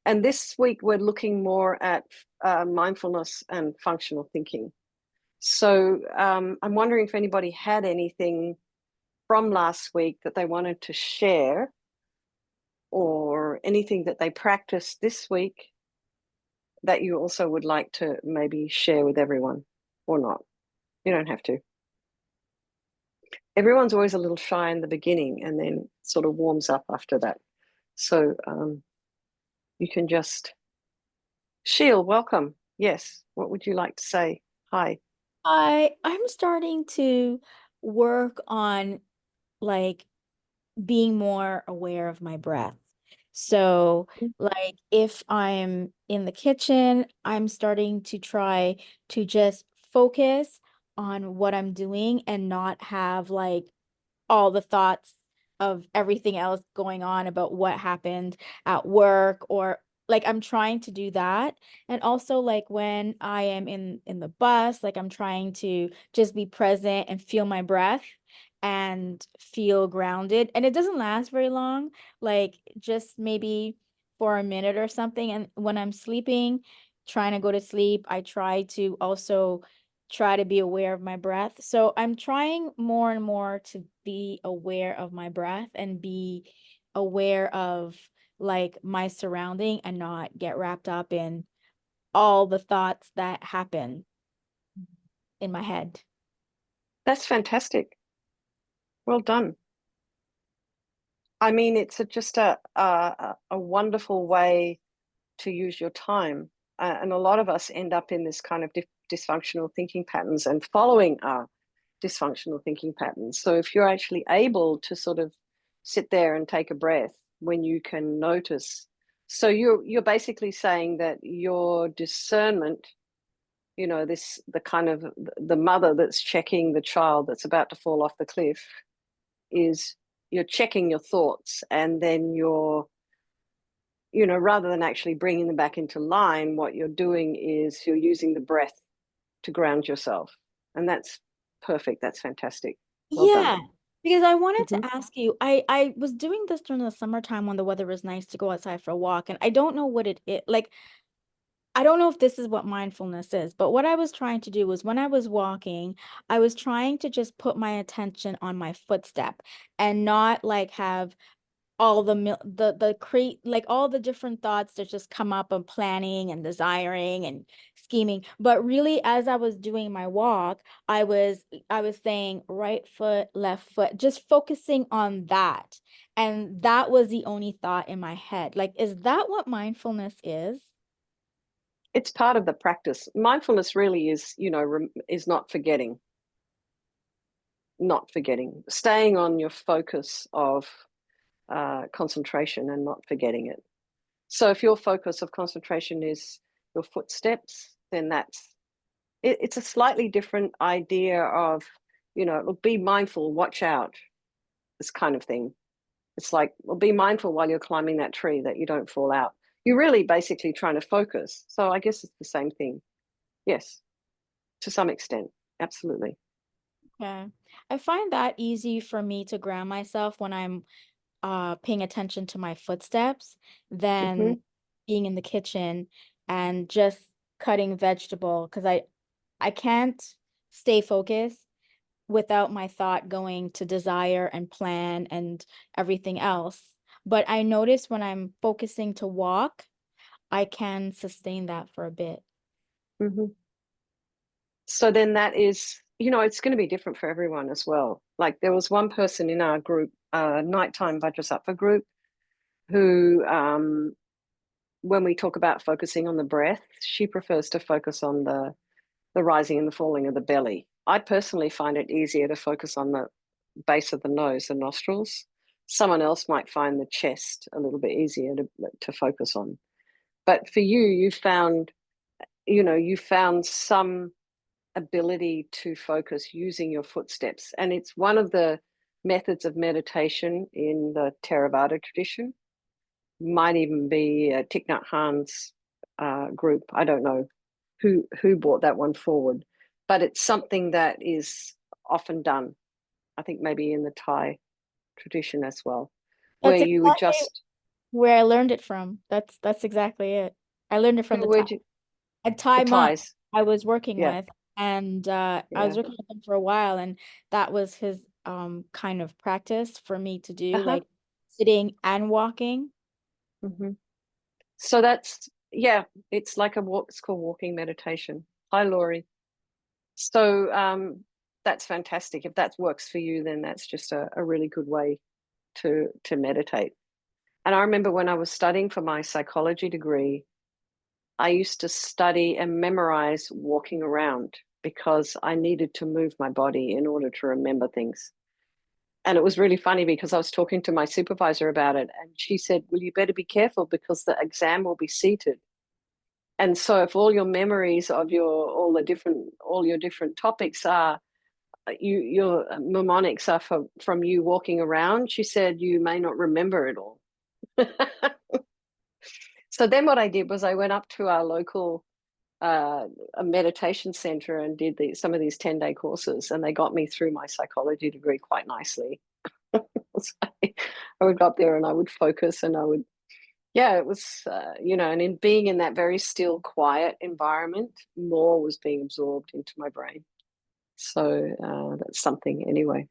And this week we're looking more at mindfulness and functional thinking. So I'm wondering if anybody had anything from last week that they wanted to share, or anything that they practiced this week that you also would like to maybe share with everyone, or not. You don't have to. Everyone's always a little shy in the beginning and then sort of warms up after that. So you can just, Sheil, welcome. Yes. What would you like to say? Hi. I'm starting to work on like being more aware of my breath. So, like if I'm in the kitchen, I'm starting to try to just focus on what I'm doing and not have like all the thoughts of everything else going on about what happened at work, or like I'm trying to do that. And also like when I am in the bus, like I'm trying to just be present and feel my breath and feel grounded. And it doesn't last very long, like just maybe for a minute or something. And when I'm sleeping, trying to go to sleep, I try to also try to be aware of my breath. So I'm trying more and more to be aware of my breath and be aware of like my surrounding and not get wrapped up in all the thoughts that happen in my head. That's fantastic. Well done. I mean, it's just a wonderful way to use your time. And a lot of us end up in this kind of dysfunctional thinking patterns and following our dysfunctional thinking patterns. So if you're actually able to sort of sit there and take a breath when you can notice, so you're basically saying that your discernment, this the kind of the mother that's checking the child that's about to fall off the cliff, is you're checking your thoughts, and then rather than actually bringing them back into line, what you're doing is you're using the breath to ground yourself. And that's perfect. That's fantastic. Well done. Yeah, because I wanted Mm-hmm. to ask you, I was doing this during the summertime when the weather was nice to go outside for a walk, and I don't know what it is. Like, I don't know if this is what mindfulness is, but what I was trying to do was when I was walking, I was trying to just put my attention on my footstep and not like have all the create like all the different thoughts that just come up of planning and desiring and scheming. But really, as I was doing my walk, I was saying right foot, left foot, just focusing on that. And that was the only thought in my head. Like, is that what mindfulness is? It's part of the practice. Mindfulness really is, is not forgetting, staying on your focus of concentration and not forgetting it. So if your focus of concentration is your footsteps, then it's a slightly different idea of, be mindful, watch out, this kind of thing. It's like, well, be mindful while you're climbing that tree that you don't fall out. You're really basically trying to focus. So I guess it's the same thing. Yes, to some extent. Absolutely. Yeah. I find that easy for me to ground myself when I'm paying attention to my footsteps than Hmm. being in the kitchen and just cutting vegetable because I can't stay focused without my thought going to desire and plan and everything else. But I notice when I'm focusing to walk, I can sustain that for a bit. Hmm. So then that is, it's going to be different for everyone as well. Like there was one person in our group, nighttime Vajrasattva group, who, when we talk about focusing on the breath, she prefers to focus on the rising and the falling of the belly. I personally find it easier to focus on the base of the nose, the nostrils. Someone else might find the chest a little bit easier to focus on. But for you, you found some ability to focus using your footsteps. And it's one of the methods of meditation in the Theravada tradition. Might even be Thich Nhat Hanh's group. I don't know who brought that one forward, but it's something that is often done. I think maybe in the Thai tradition as well, where That's you would exactly just, where I learned it from. That's exactly it. I learned it from Where'd you, a the Thai monk ties? I was working Yeah. with, and I was Yeah. working with him for a while, and that was his kind of practice for me to do, Uh-huh. like sitting and walking. Hmm. So that's, yeah, it's like a walk, it's called walking meditation. Hi, Laurie. So that's fantastic. If that works for you, then that's just a really good way to meditate. And I remember when I was studying for my psychology degree, I used to study and memorize walking around because I needed to move my body in order to remember things. And it was really funny because I was talking to my supervisor about it, and she said, well, you better be careful because the exam will be seated. And so if all your memories of all your different topics are your mnemonics are from you walking around, she said you may not remember it all. So then what I did was I went up to our local a meditation center and did some of these 10-day courses, and they got me through my psychology degree quite nicely. So I would go up there and I would focus and I would, yeah, it was, and in being in that very still, quiet environment, more was being absorbed into my brain. So that's something anyway.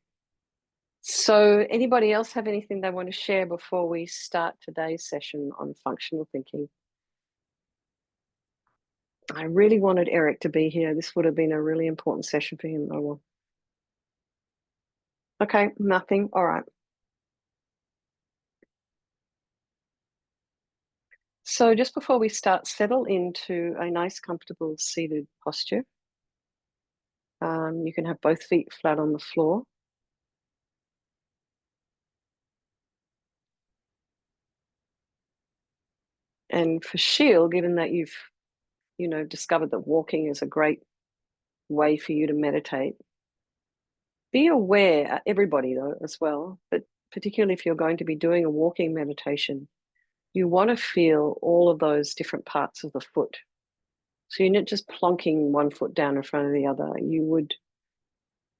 So, anybody else have anything they want to share before we start today's session on functional thinking? I really wanted Eric to be here. This would have been a really important session for him. Oh well. Okay, nothing. All right. So, just before we start, settle into a nice, comfortable seated posture. You can have both feet flat on the floor. And for Sheil, given that you've, discovered that walking is a great way for you to meditate, be aware, everybody though, as well, but particularly if you're going to be doing a walking meditation, you want to feel all of those different parts of the foot. So you're not just plonking one foot down in front of the other. You would,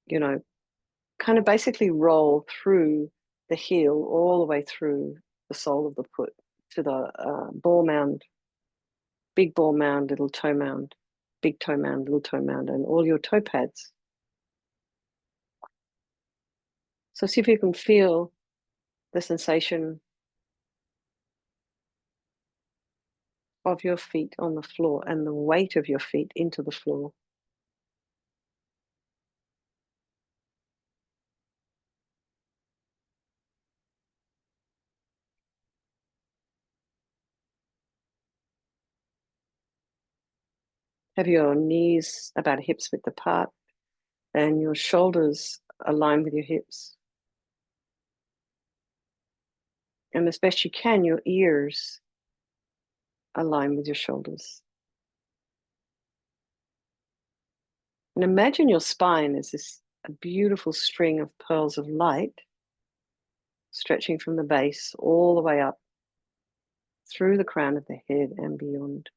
you know, kind of basically roll through the heel all the way through the sole of the foot to the ball mound, big ball mound, little toe mound, big toe mound, little toe mound, and all your toe pads. So see if you can feel the sensation of your feet on the floor and the weight of your feet into the floor. Have your knees about hips width apart and your shoulders align with your hips. And as best you can, your ears align with your shoulders. And imagine your spine as this a beautiful string of pearls of light stretching from the base all the way up through the crown of the head and beyond.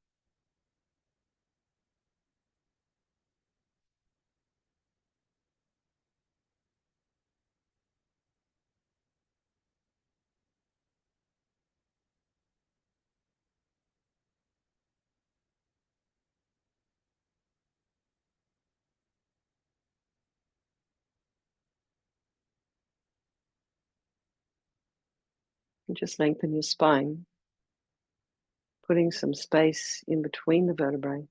And just lengthen your spine, putting some space in between the vertebrae.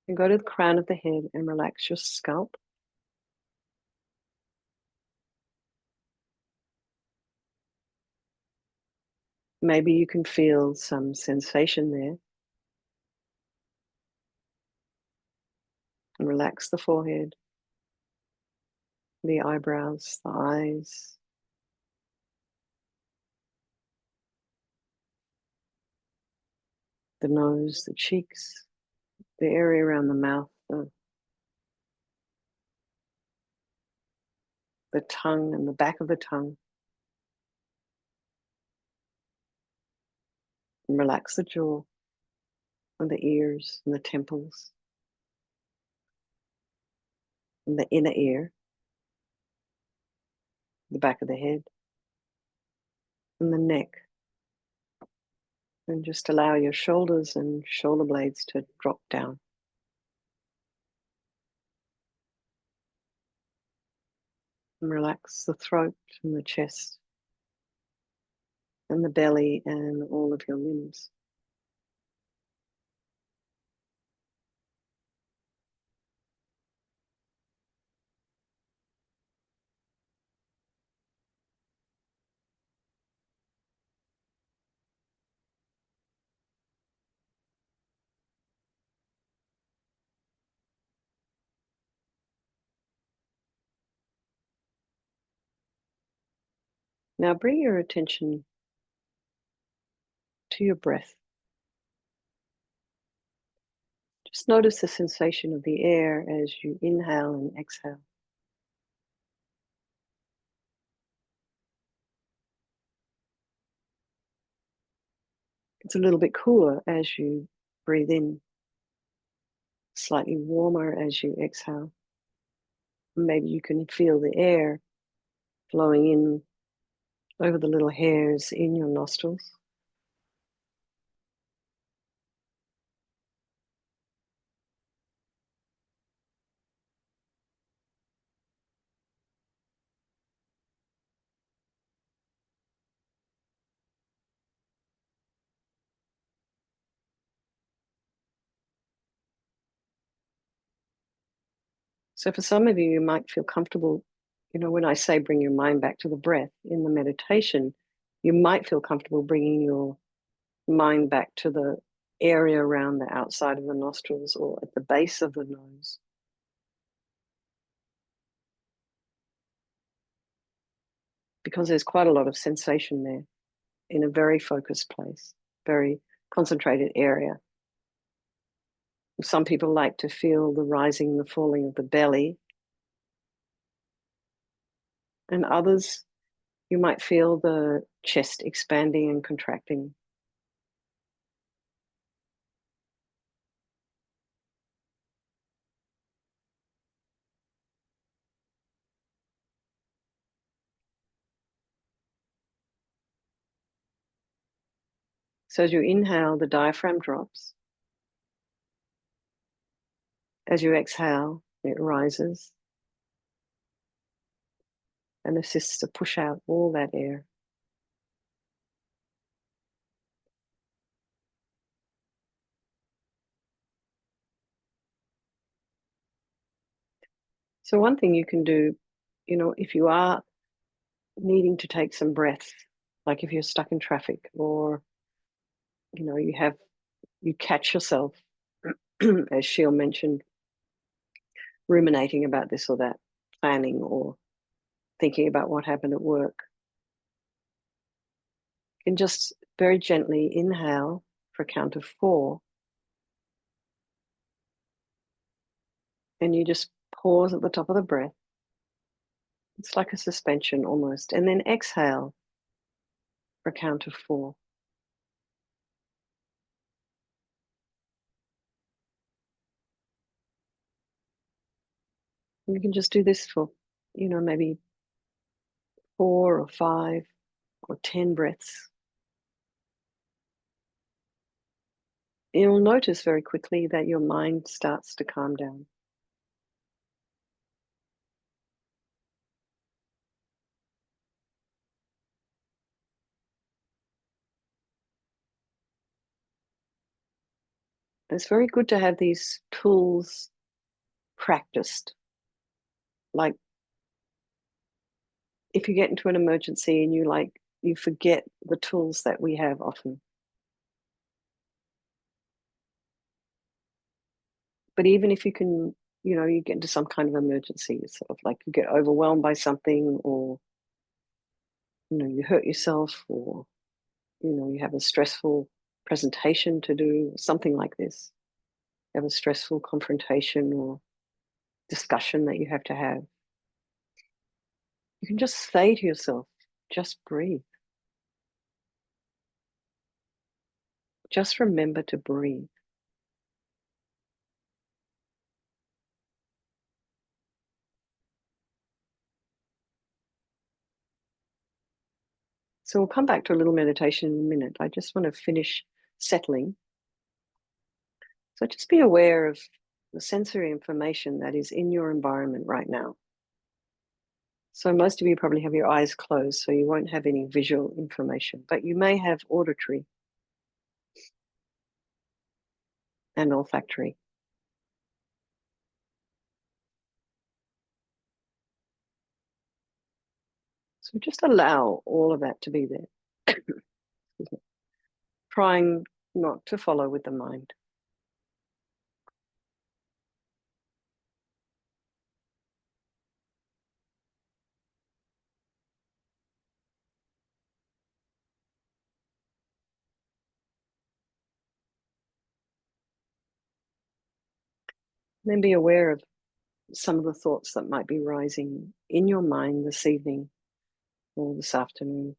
And go to the crown of the head and relax your scalp. Maybe you can feel some sensation there. And relax the forehead, the eyebrows, the eyes, the nose, the cheeks, the area around the mouth, the tongue and the back of the tongue. And relax the jaw and the ears and the temples and the inner ear, the back of the head and the neck. And just allow your shoulders and shoulder blades to drop down. And relax the throat and the chest and the belly and all of your limbs. Now bring your attention to your breath. Just notice the sensation of the air as you inhale and exhale. It's a little bit cooler as you breathe in, slightly warmer as you exhale. Maybe you can feel the air flowing in over the little hairs in your nostrils. So for some of you, you might feel comfortable, when I say bring your mind back to the breath in the meditation, you might feel comfortable bringing your mind back to the area around the outside of the nostrils or at the base of the nose. Because there's quite a lot of sensation there in a very focused place, very concentrated area. Some people like to feel the rising and the falling of the belly, and others, you might feel the chest expanding and contracting. So as you inhale, the diaphragm drops. As you exhale, it rises and assists to push out all that air. So one thing you can do, if you are needing to take some breaths, like if you're stuck in traffic or, you catch yourself, as Sheil mentioned, ruminating about this or that, planning or thinking about what happened at work, you can just very gently inhale for a count of 4, and you just pause at the top of the breath. It's like a suspension almost, and then exhale for a count of 4. And you can just do this for, maybe 4 or 5 or 10 breaths. You'll notice very quickly that your mind starts to calm down. It's very good to have these tools practiced. Like if you get into an emergency and you forget the tools that we have often. But even if you can, you get into some kind of emergency, it's sort of like you get overwhelmed by something, or you hurt yourself, or you have a stressful presentation to do, something like this. have a stressful confrontation or discussion that you have to have, you can just say to yourself, just breathe. Just remember to breathe. So we'll come back to a little meditation in a minute. I just want to finish settling. So just be aware of the sensory information that is in your environment right now. So most of you probably have your eyes closed, so you won't have any visual information, but you may have auditory and olfactory. So just allow all of that to be there, trying not to follow with the mind. Then be aware of some of the thoughts that might be rising in your mind this evening or this afternoon.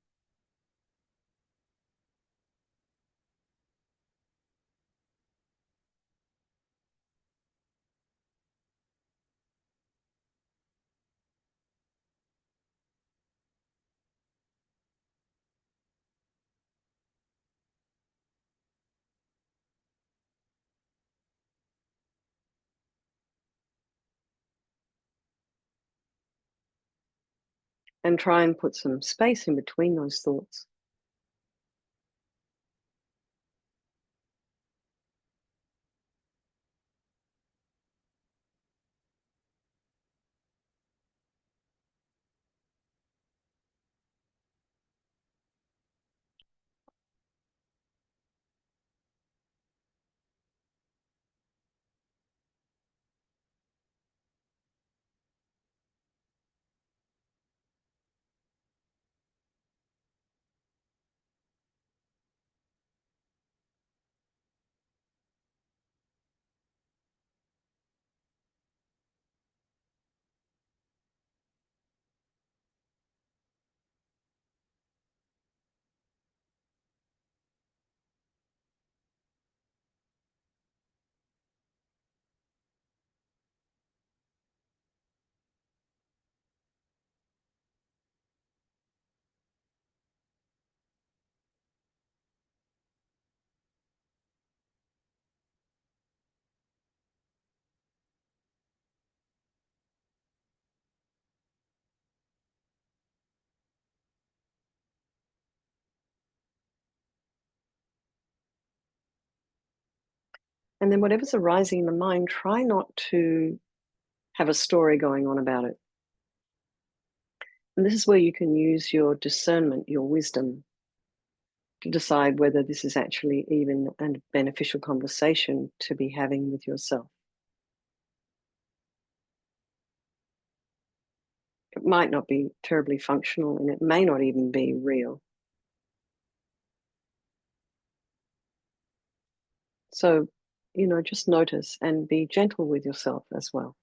And try and put some space in between those thoughts. And then whatever's arising in the mind, try not to have a story going on about it. And this is where you can use your discernment, your wisdom, to decide whether this is actually even a beneficial conversation to be having with yourself. It might not be terribly functional and it may not even be real. So, just notice and be gentle with yourself as well.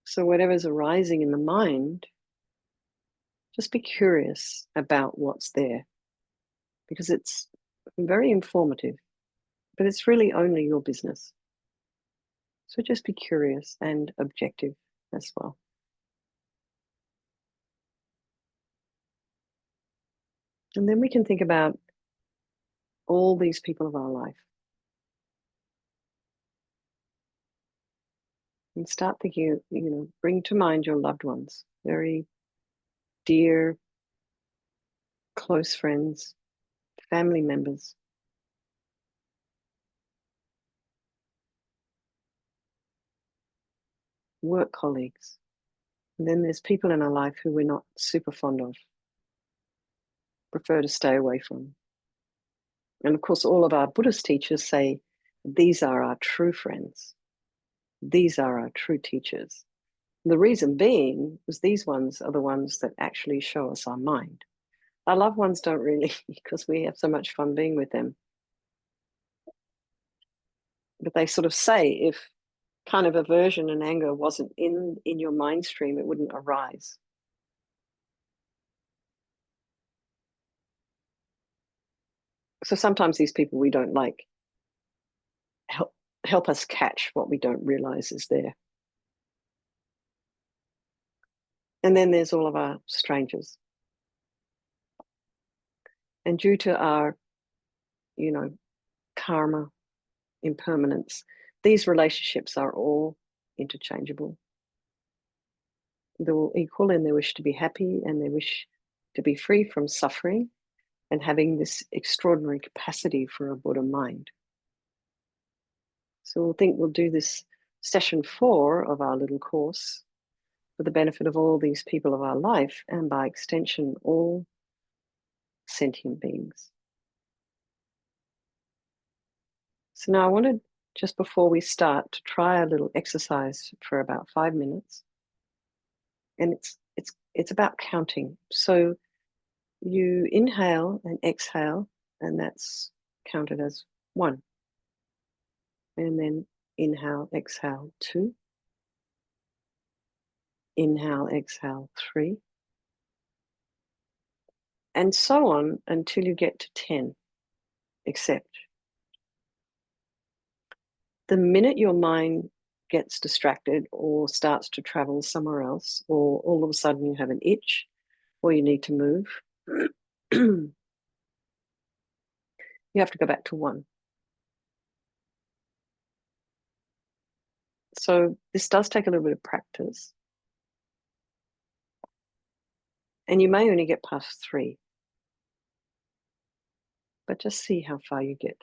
So, whatever's arising in the mind, just be curious about what's there because it's very informative, but it's really only your business. So, just be curious and objective as well. And then we can think about all these people of our life and start thinking, bring to mind your loved ones, very dear close friends, family members, work colleagues. And then there's people in our life who we're not super fond of, prefer to stay away from. And of course, all of our Buddhist teachers say these are our true friends. These are our true teachers. The reason being is these ones are the ones that actually show us our mind. Our loved ones don't really, because we have so much fun being with them. But they sort of say if kind of aversion and anger wasn't in your mind stream, it wouldn't arise. So sometimes these people we don't like help us catch what we don't realize is there. And then there's all of our strangers. And due to our, you know, karma, impermanence, these relationships are all interchangeable. They're all equal in their wish to be happy and their wish to be free from suffering and having this extraordinary capacity for a Buddha mind. So we'll do this session 4 of our little course for the benefit of all these people of our life and by extension, all sentient beings. So now I wanted, just before we start, to try a little exercise for about 5 minutes. And it's about counting. So you inhale and exhale, and that's counted as 1. And then inhale, exhale, 2. Inhale, exhale, 3. And so on until you get to 10. Except the minute your mind gets distracted or starts to travel somewhere else, or all of a sudden you have an itch or you need to move, you have to go back to 1. So this does take a little bit of practice. And you may only get past 3, but just see how far you get.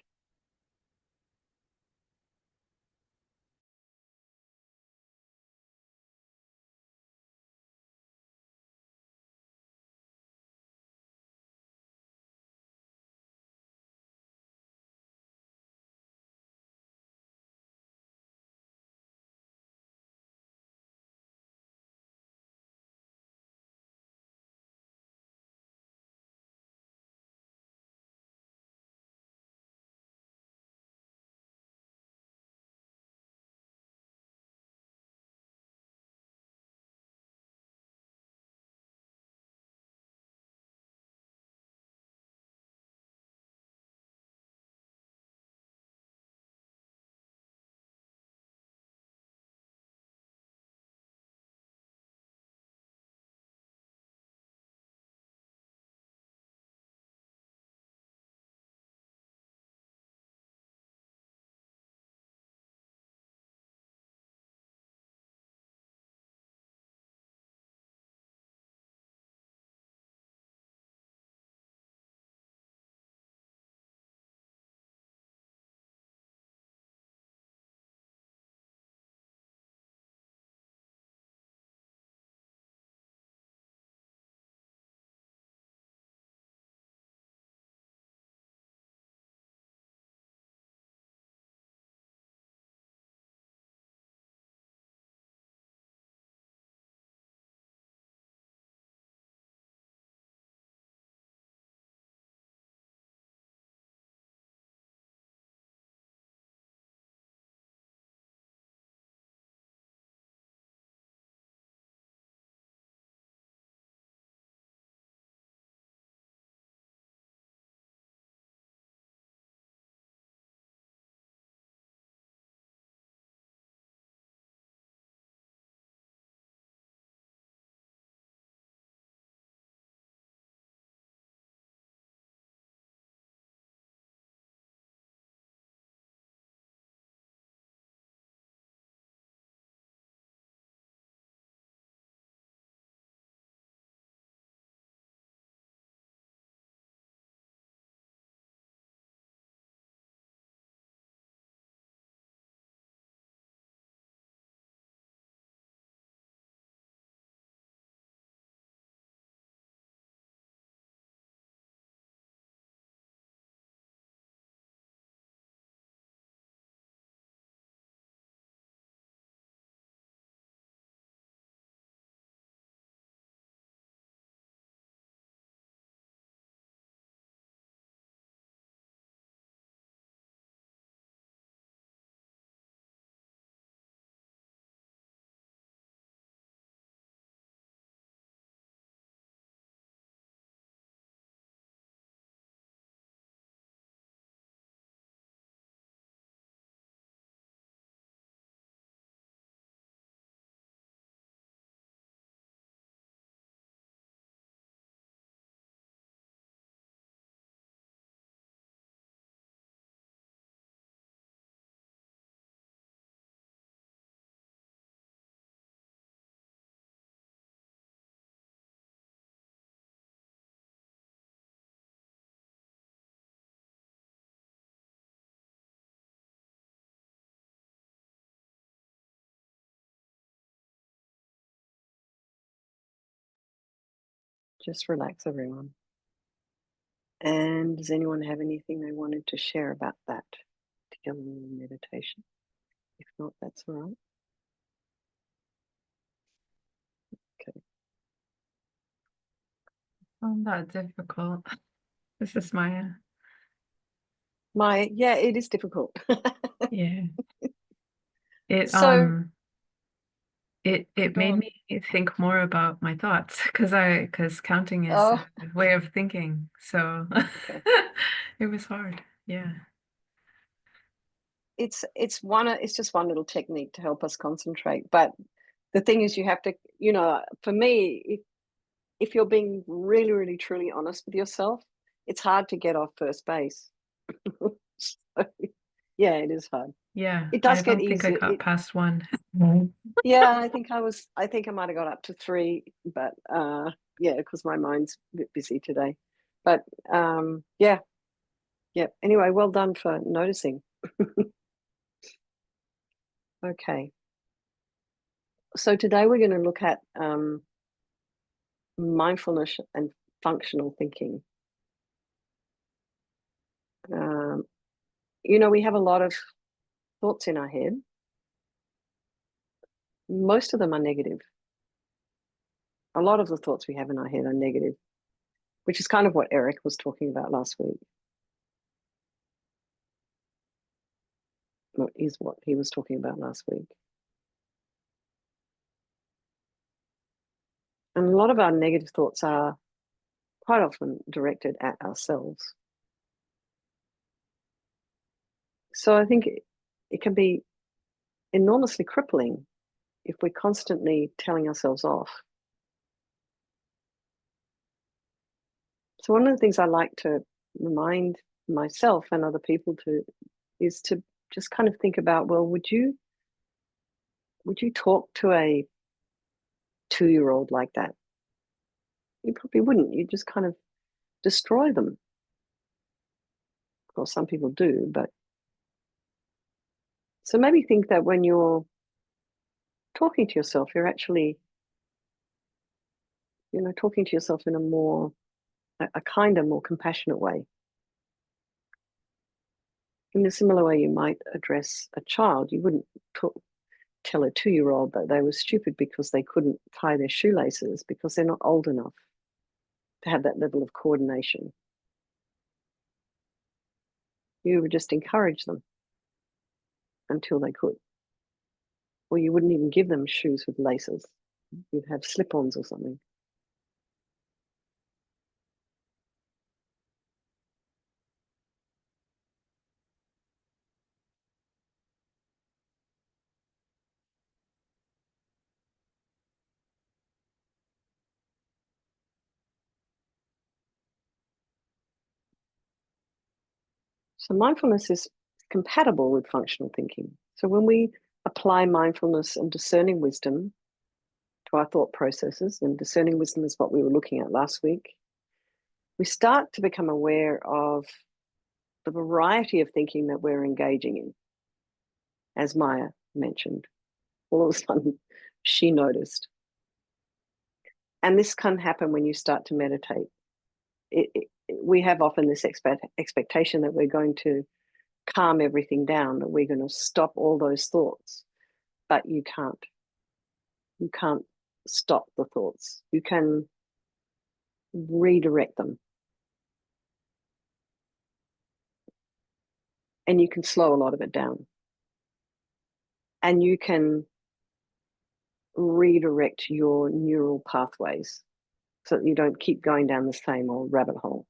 Just relax, everyone. And does anyone have anything they wanted to share about that particular meditation? If not, that's all right. Okay. Found that difficult. This is Maya. Yeah, it is difficult. Yeah. It So, it go made on. me think more about my thoughts because counting is Oh, a way of thinking. So okay. it was hard. Yeah. It's just one little technique to help us concentrate. But the thing is, you have to, for me, if you're being really, really, truly honest with yourself, it's hard to get off first base. So, yeah, it is hard. Yeah. It I does get don't think I easier. got past one. Right. Yeah, I think I might have got up to three, but yeah, because my mind's a bit busy today. But yeah, yeah. Anyway, well done for noticing. Okay. So today we're going to look at mindfulness and functional thinking. Um, we have a lot of thoughts in our head. Most of them are negative. A lot of the thoughts we have in our head are negative, which is kind of what Eric was talking about last week. Is what he was talking about last week. And a lot of our negative thoughts are quite often directed at ourselves. So I think it can be enormously crippling if we're constantly telling ourselves off. So one of the things I like to remind myself and other people is to just kind of think about, well, would you talk to a 2-year-old like that? You probably wouldn't. You just kind of destroy them. Of course, some people do, but so maybe think that when you're talking to yourself, you're actually, talking to yourself in a kinder, more compassionate way. In a similar way, you might address a child. You wouldn't tell a 2-year-old that they were stupid because they couldn't tie their shoelaces because they're not old enough to have that level of coordination. You would just encourage them until they could. Or you wouldn't even give them shoes with laces. You'd have slip-ons or something. So mindfulness is compatible with functional thinking. So when we apply mindfulness and discerning wisdom to our thought processes, and discerning wisdom is what we were looking at last week, we start to become aware of the variety of thinking that we're engaging in. As Maya mentioned, all of a sudden she noticed. And this can happen when you start to meditate. We have often this expectation that we're going to calm everything down, that we're going to stop all those thoughts, but you can't. You can't stop the thoughts. You can redirect them, and you can slow a lot of it down, and you can redirect your neural pathways so that you don't keep going down the same old rabbit hole.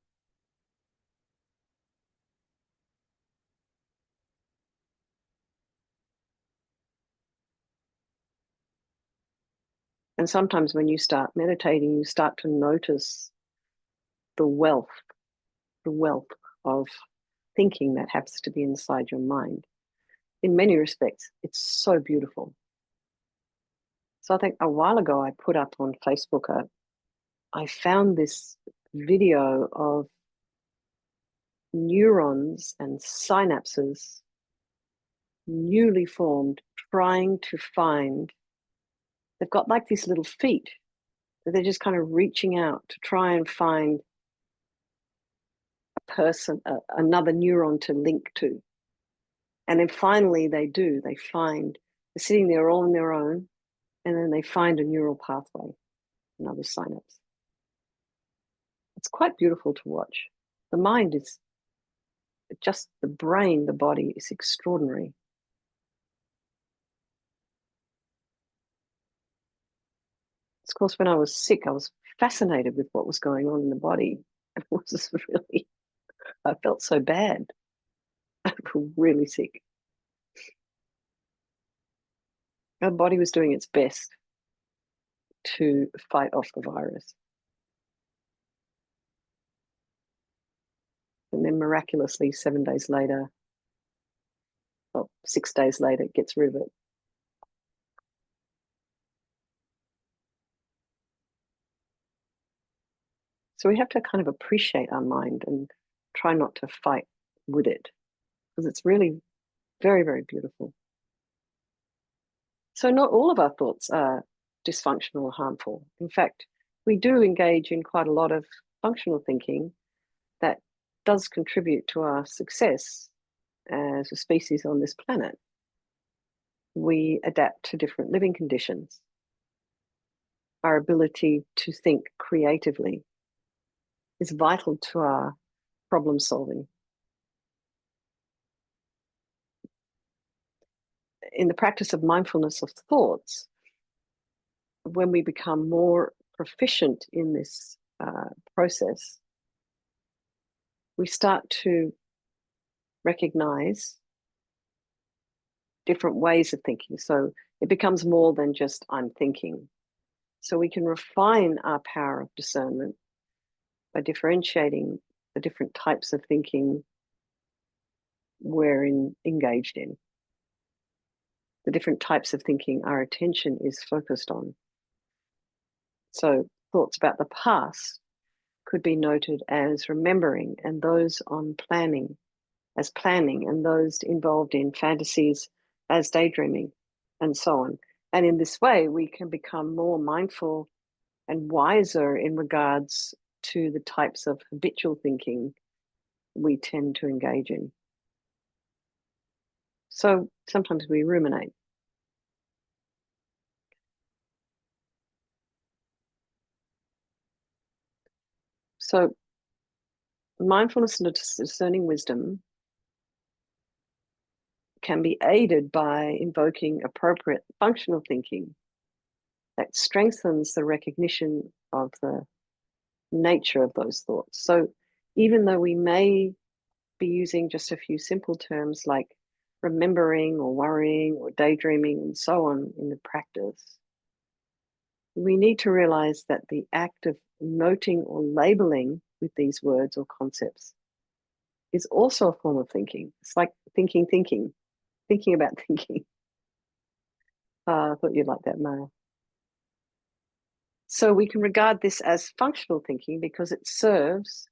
And sometimes when you start meditating, you start to notice the wealth, the wealth of thinking that happens to be inside your mind. In many respects, it's so beautiful. So I think a while ago I put up on Facebook, I found this video of neurons and synapses newly formed trying to find, they've got like these little feet They're just kind of reaching out to try and find a person, another neuron to link to. And then finally they do. They find, they're sitting there all on their own, and then they find a neural pathway, another synapse. It's quite beautiful to watch. The mind is just, the brain, the body is extraordinary. Of course, when I was sick, I was fascinated with what was going on in the body. It was really, I felt so bad. I felt really sick. Our body was doing its best to fight off the virus. And then miraculously, 7 days later, well, 6 days later, it gets rid of it. So we have to kind of appreciate our mind and try not to fight with it, because it's really very, very beautiful. So not all of our thoughts are dysfunctional or harmful. In fact, we do engage in quite a lot of functional thinking that does contribute to our success as a species on this planet. We adapt to different living conditions. Our ability to think creatively is vital to our problem solving. In the practice of mindfulness of thoughts, when we become more proficient in this process, we start to recognize different ways of thinking. So it becomes more than just I'm thinking. So we can refine our power of discernment by differentiating the different types of thinking we're engaged in, the different types of thinking our attention is focused on. So thoughts about the past could be noted as remembering, and those on planning as planning, and those involved in fantasies as daydreaming, and so on. And in this way, we can become more mindful and wiser in regards to the types of habitual thinking we tend to engage in. So sometimes we ruminate. So mindfulness and discerning wisdom can be aided by invoking appropriate functional thinking that strengthens the recognition of the nature of those thoughts. So even though we may be using just a few simple terms like remembering or worrying or daydreaming and so on in the practice, we need to realize that the act of noting or labeling with these words or concepts is also a form of thinking. It's like thinking about thinking. I thought you'd like that, Maya. So we can regard this as functional thinking because it serves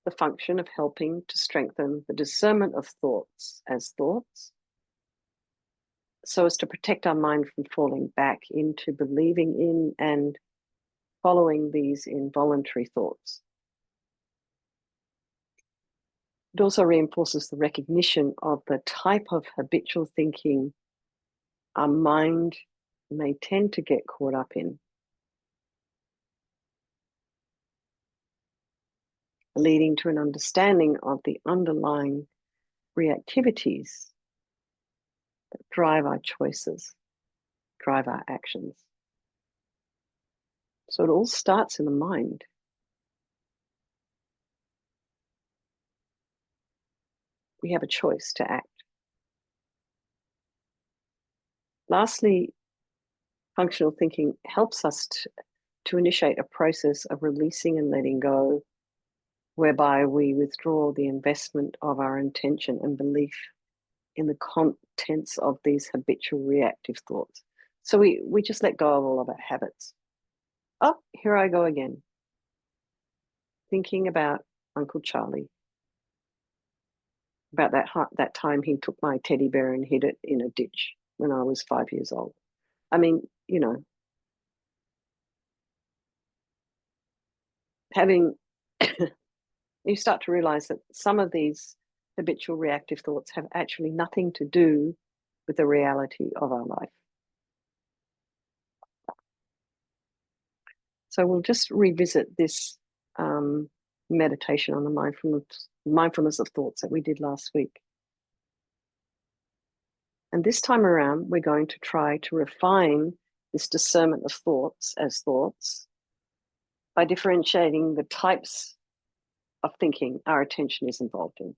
the function of helping to strengthen the discernment of thoughts as thoughts, so as to protect our mind from falling back into believing in and following these involuntary thoughts. It also reinforces the recognition of the type of habitual thinking our mind may tend to get caught up in, leading to an understanding of the underlying reactivities that drive our choices, drive our actions. So it all starts in the mind. We have a choice to act. Lastly, functional thinking helps us to initiate a process of releasing and letting go, whereby we withdraw the investment of our intention and belief in the contents of these habitual reactive thoughts. So we just let go of all of our habits. Oh, here I go again, thinking about Uncle Charlie, about that time he took my teddy bear and hid it in a ditch when I was 5 years old. I mean, having you start to realize that some of these habitual reactive thoughts have actually nothing to do with the reality of our life. So we'll just revisit this meditation on the mindfulness of thoughts that we did last week. And this time around, we're going to try to refine this discernment of thoughts as thoughts by differentiating the types of thinking our attention is involved in.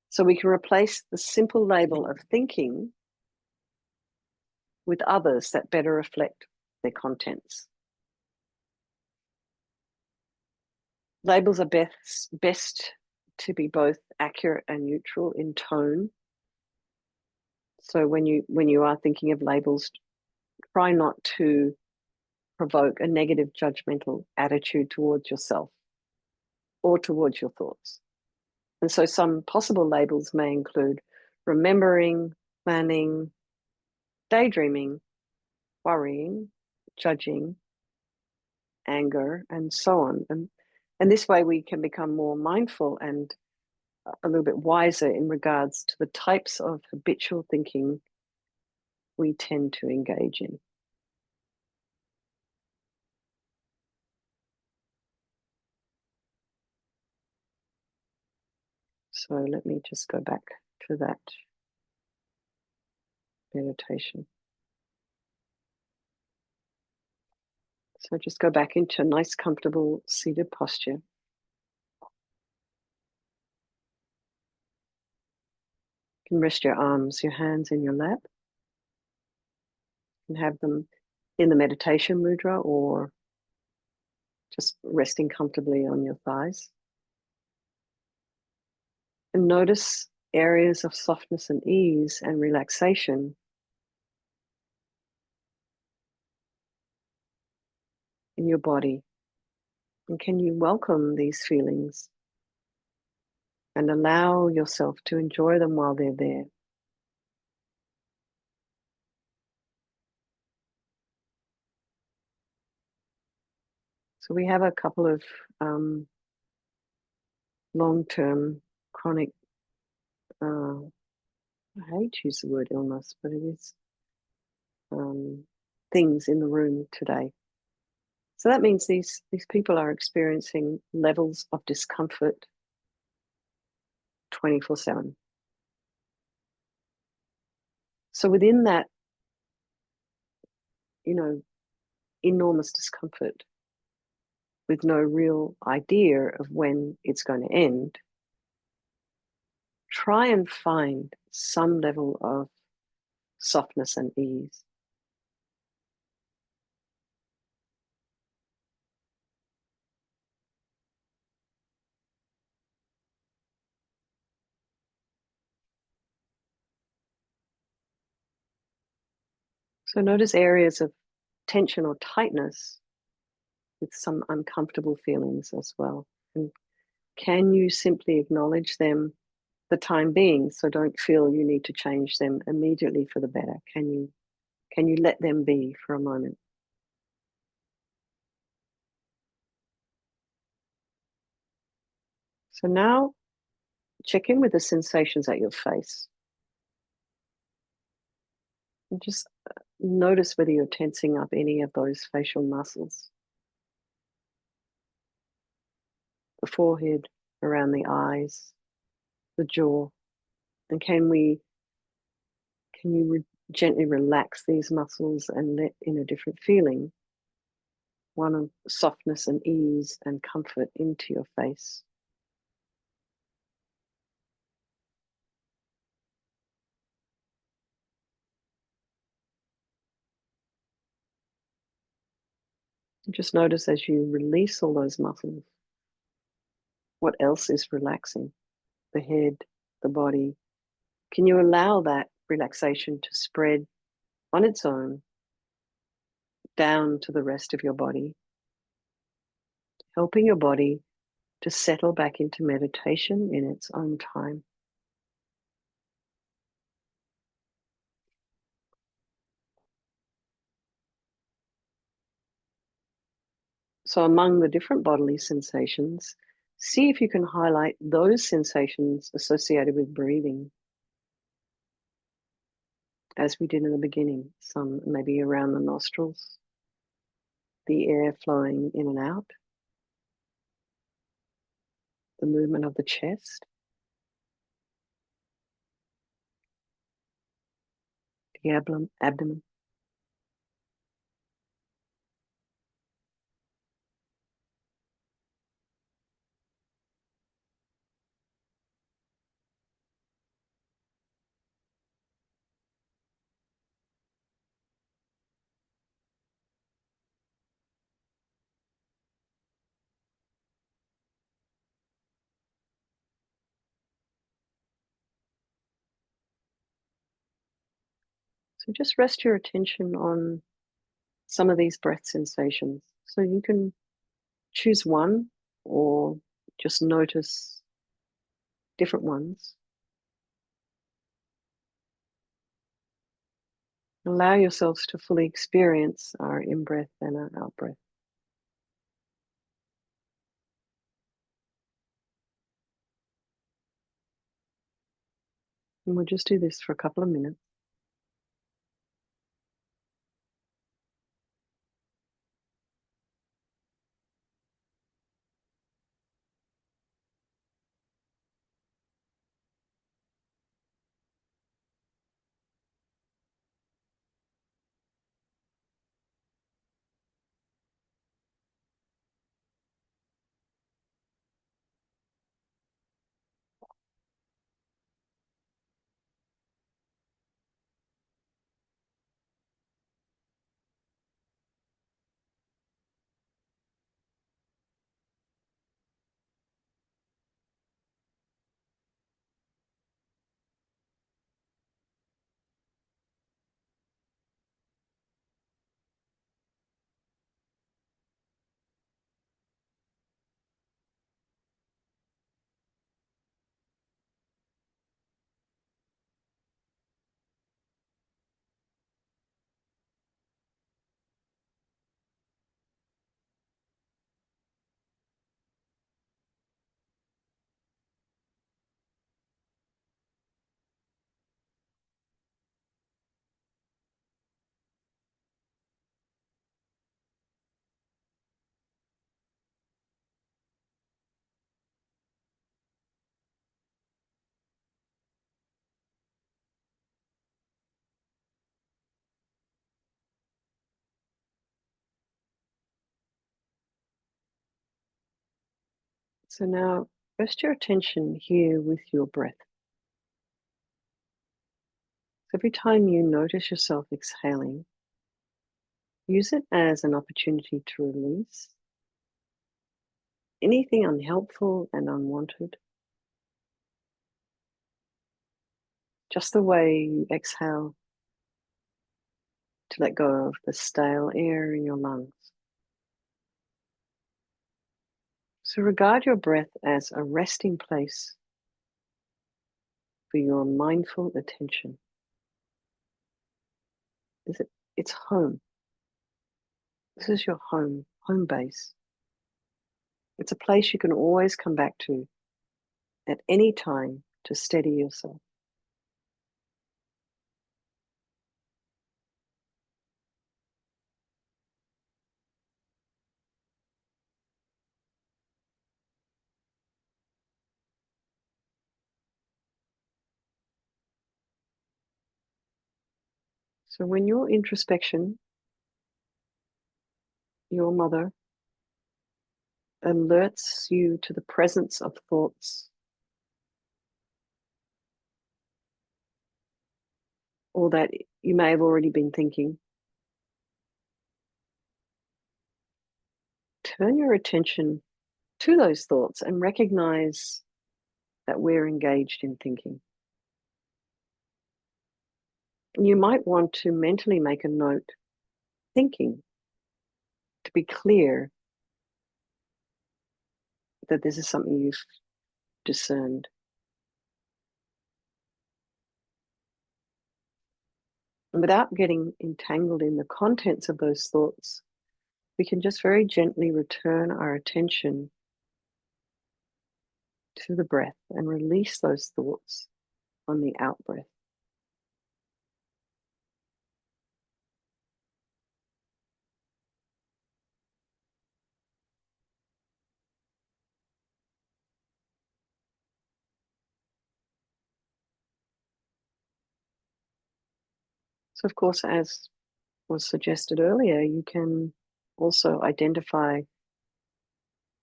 So we can replace the simple label of thinking with others that better reflect their contents. Labels are best to be both accurate and neutral in tone. So when you are thinking of labels, try not to provoke a negative judgmental attitude towards yourself or towards your thoughts. And so some possible labels may include remembering, planning, daydreaming, worrying, judging, anger, and so on. And this way we can become more mindful and a little bit wiser in regards to the types of habitual thinking we tend to engage in. So let me just go back to that meditation. So just go back into a nice, comfortable seated posture. You can rest your arms, your hands in your lap, and have them in the meditation mudra or just resting comfortably on your thighs. And notice areas of softness and ease and relaxation in your body. And can you welcome these feelings and allow yourself to enjoy them while they're there? So we have a couple of long-term chronic, I hate to use the word illness, but it is things in the room today. So that means these people are experiencing levels of discomfort 24/7. So within that, enormous discomfort with no real idea of when it's going to end, try and find some level of softness and ease. So notice areas of tension or tightness with some uncomfortable feelings as well. And can you simply acknowledge them the time being, so don't feel you need to change them immediately for the better? Can you let them be for a moment? So now check in with the sensations at your face. And just notice whether you're tensing up any of those facial muscles. The forehead, around the eyes, the jaw. And can you gently relax these muscles and let in a different feeling, one of softness and ease and comfort, into your face? Just notice as you release all those muscles, what else is relaxing? The head, the body. Can you allow that relaxation to spread on its own down to the rest of your body, helping your body to settle back into meditation in its own time? So among the different bodily sensations, see if you can highlight those sensations associated with breathing, as we did in the beginning, some maybe around the nostrils, the air flowing in and out, the movement of the chest, the abdomen. So just rest your attention on some of these breath sensations. So you can choose one or just notice different ones. Allow yourselves to fully experience our in-breath and our out-breath. And we'll just do this for a couple of minutes. So now rest your attention here with your breath. So every time you notice yourself exhaling, use it as an opportunity to release anything unhelpful and unwanted. Just the way you exhale to let go of the stale air in your lungs. So regard your breath as a resting place for your mindful attention. It's home. This is your home base. It's a place you can always come back to at any time to steady yourself. So when your introspection, your mother, alerts you to the presence of thoughts or that you may have already been thinking, turn your attention to those thoughts and recognize that we're engaged in thinking. And you might want to mentally make a note, thinking, to be clear that this is something you've discerned. And without getting entangled in the contents of those thoughts, we can just very gently return our attention to the breath and release those thoughts on the out breath. So, of course, as was suggested earlier, you can also identify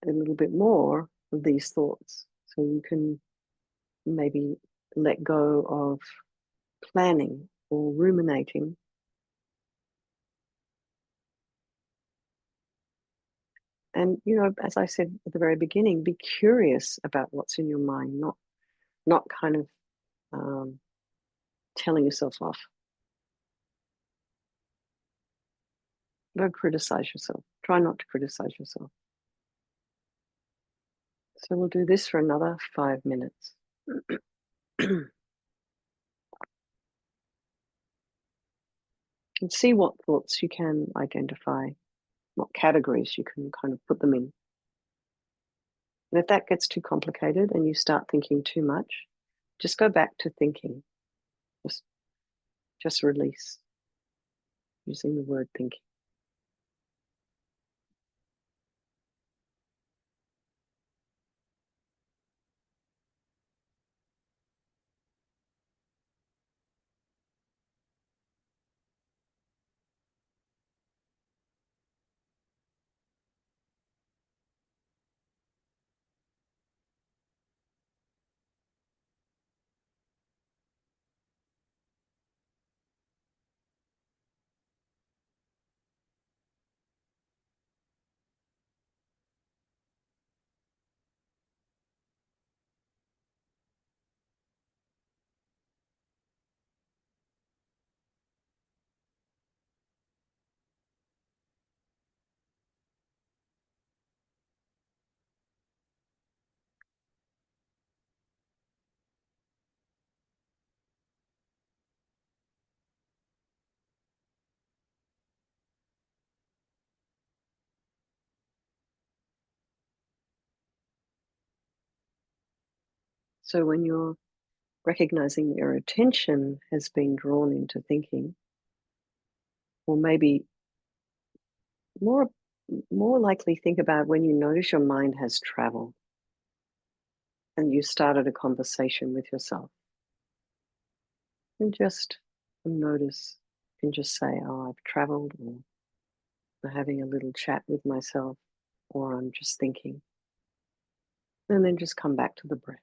a little bit more of these thoughts. So you can maybe let go of planning or ruminating. And, as I said at the very beginning, be curious about what's in your mind, not kind of um, telling yourself off. Don't criticize yourself. Try not to criticize yourself. So we'll do this for another 5 minutes. And see what thoughts you can identify, what categories you can kind of put them in. And if that gets too complicated and you start thinking too much, just go back to thinking. Just, just release using the word thinking. So when you're recognizing that your attention has been drawn into thinking, or maybe more more likely think about when you notice your mind has traveled and you started a conversation with yourself. And just notice and just say, oh, I've traveled, or I'm having a little chat with myself, or I'm just thinking. And then just come back to the breath.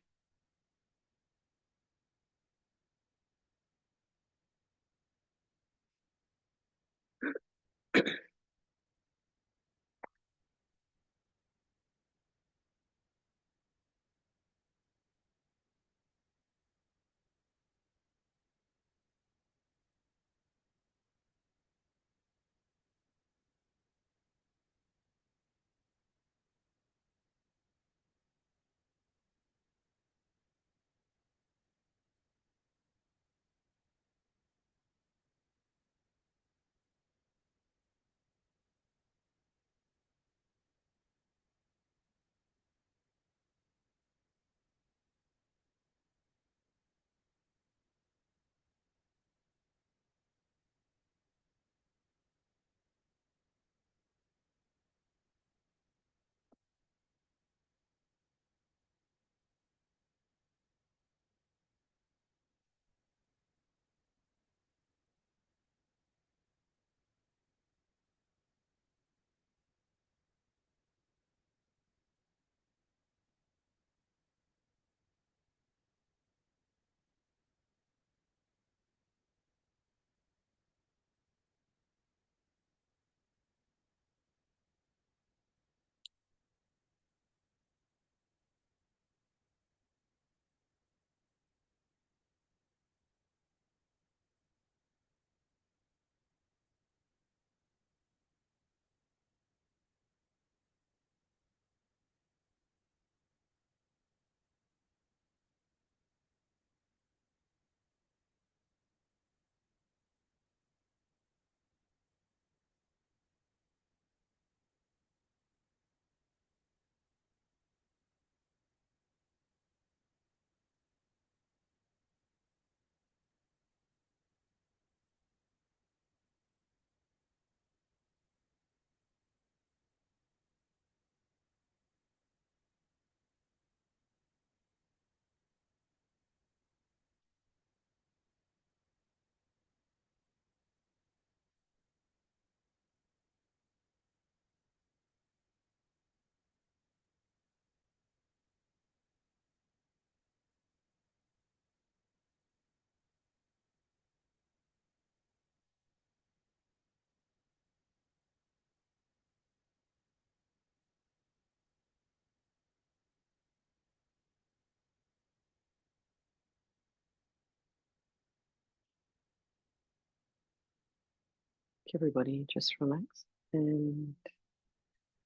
everybody just relax and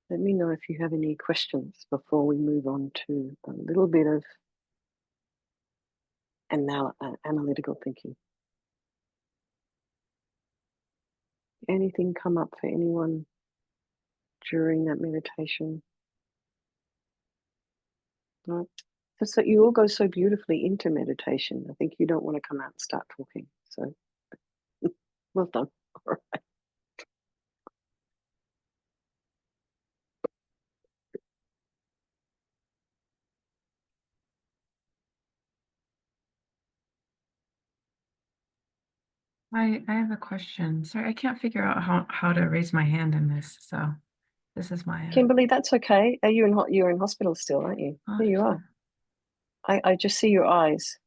let me know if you have any questions before we move on to a little bit of analytical thinking. Anything come up for anyone during that meditation? No? Just that you all go so beautifully into meditation. I think you don't want to come out and start talking. So well done. All right. I have a question. Sorry, I can't figure out how to raise my hand in this. So this is my Kimberly, that's okay. Are you you're in hospital still, aren't you? There you are. I just see your eyes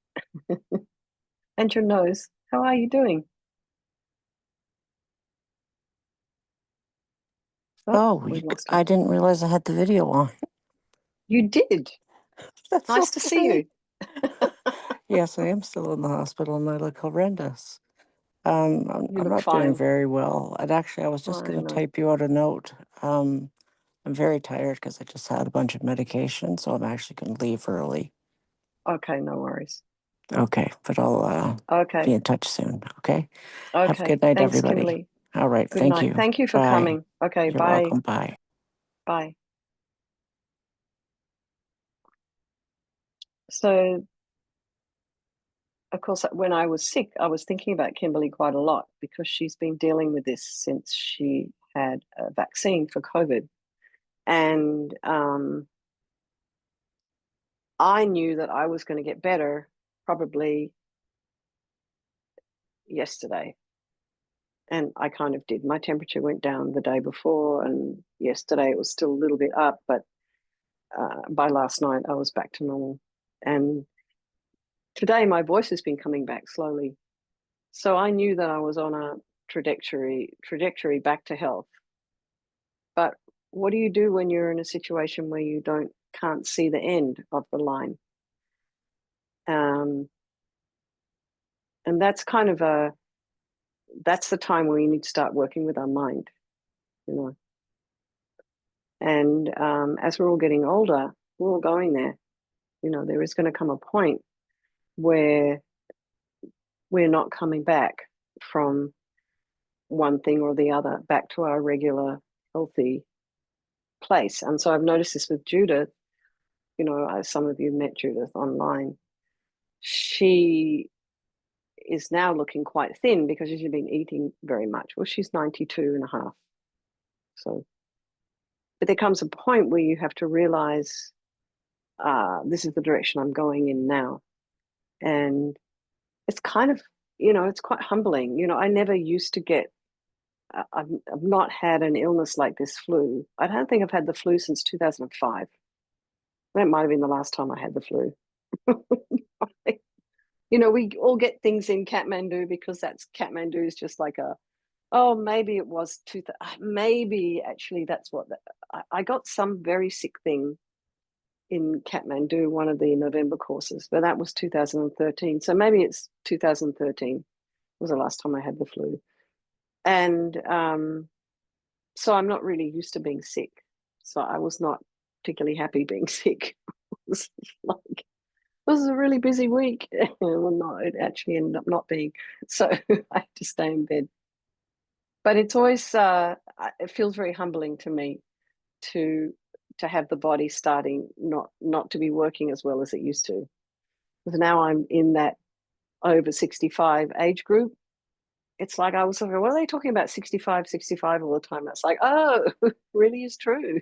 and your nose. How are you doing? We lost her. I didn't realize I had the video on. You did. That's Nice so to see you. Yes, I am still in the hospital and I look horrendous. I'm You look not doing fine. very well. And actually, I was just I going to know. type you out a note. I'm very tired because I just had a bunch of medication, so I'm actually going to leave early. Okay, no worries. Okay, but I'll be Okay. in touch soon. Okay. Have a Okay. good night, Thanks, everybody. Kimberly. All right. Good Thank night. you. Thank you for Bye. coming. Okay, You're bye. welcome. Bye. Bye. So, of course, when I was sick, I was thinking about Kimberly quite a lot because she's been dealing with this since she had a vaccine for COVID. And I knew that I was going to get better probably yesterday. And I kind of did. My temperature went down the day before, and yesterday it was still a little bit up, but by last night I was back to normal. And today my voice has been coming back slowly. So I knew that I was on a trajectory back to health. But what do you do when you're in a situation where you can't see the end of the line? And that's kind of that's the time where you need to start working with our mind, you know. And as we're all getting older, we're all going there. You know, there is going to come a point where we're not coming back from one thing or the other back to our regular healthy place. And so I've noticed this with Judith. You know, as some of you met Judith online, she is now looking quite thin because she's been eating very much. Well, she's 92 and a half. So, but there comes a point where you have to realize this is the direction I'm going in now. And it's kind of, you know, it's quite humbling. You know, I never used to get, I've not had an illness like this flu. I don't think I've had the flu since 2005. That might have been the last time I had the flu. You know, we all get things in Kathmandu because Kathmandu is just like oh, maybe it was maybe actually that's what, I got some very sick thing in Kathmandu, one of the November courses, but that was 2013. So maybe it's 2013 was the last time I had the flu. And so I'm not really used to being sick. So I was not particularly happy being sick. It was like, this is a really busy week. Well, no, it actually ended up not being. So I had to stay in bed. But it's always, it feels very humbling to me to have the body starting not to be working as well as it used to. Because now I'm in that over 65 age group. It's like I was like, what are they talking about 65 all the time? That's like, oh, really is true.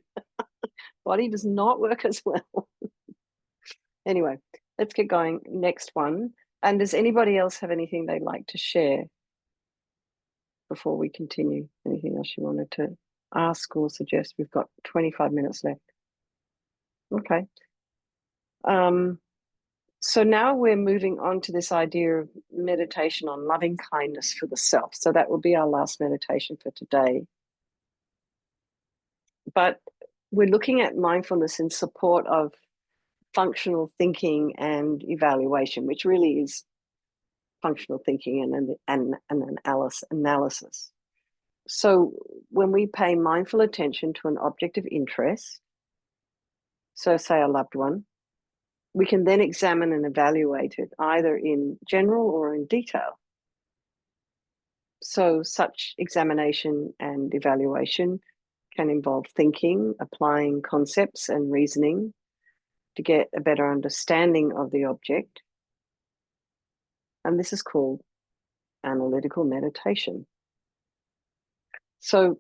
Body does not work as well. Anyway, let's get going. Next one. And does anybody else have anything they'd like to share before we continue? Anything else you wanted to ask or suggest? We've got 25 minutes left. Okay. So now we're moving on to this idea of meditation on loving kindness for the self. So that will be our last meditation for today. But we're looking at mindfulness in support of functional thinking and evaluation, which really is functional thinking and an analysis. So when we pay mindful attention to an object of interest, so say a loved one, we can then examine and evaluate it either in general or in detail. So such examination and evaluation can involve thinking, applying concepts and reasoning to get a better understanding of the object. And this is called analytical meditation. So,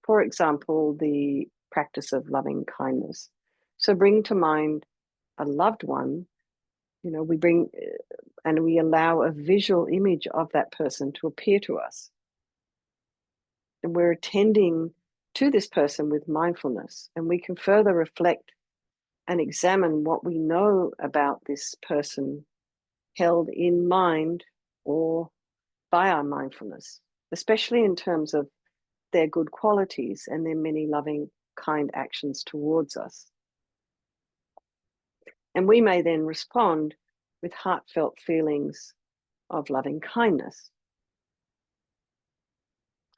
for example, the practice of loving kindness. So bring to mind a loved one, we bring and we allow a visual image of that person to appear to us. And we're attending to this person with mindfulness, and we can further reflect and examine what we know about this person held in mind or by our mindfulness, especially in terms of their good qualities and their many loving, kind actions towards us. And we may then respond with heartfelt feelings of loving kindness.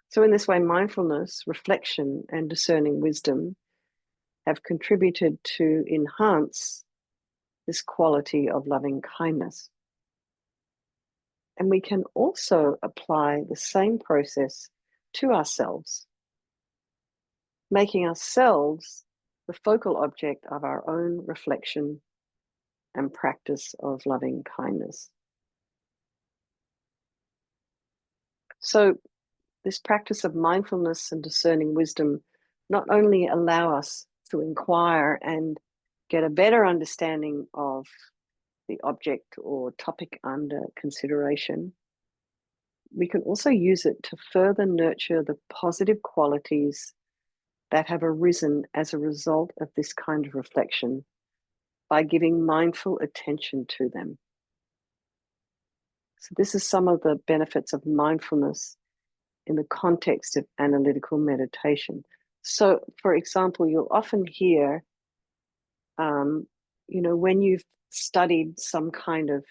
So, in this way, mindfulness, reflection, and discerning wisdom have contributed to enhance this quality of loving kindness. And we can also apply the same process to ourselves, making ourselves the focal object of our own reflection and practice of loving kindness. So, this practice of mindfulness and discerning wisdom not only allow us to inquire and get a better understanding of the object or topic under consideration, we can also use it to further nurture the positive qualities that have arisen as a result of this kind of reflection by giving mindful attention to them. So, this is some of the benefits of mindfulness in the context of analytical meditation. So, for example, you'll often hear, when you've studied some kind of,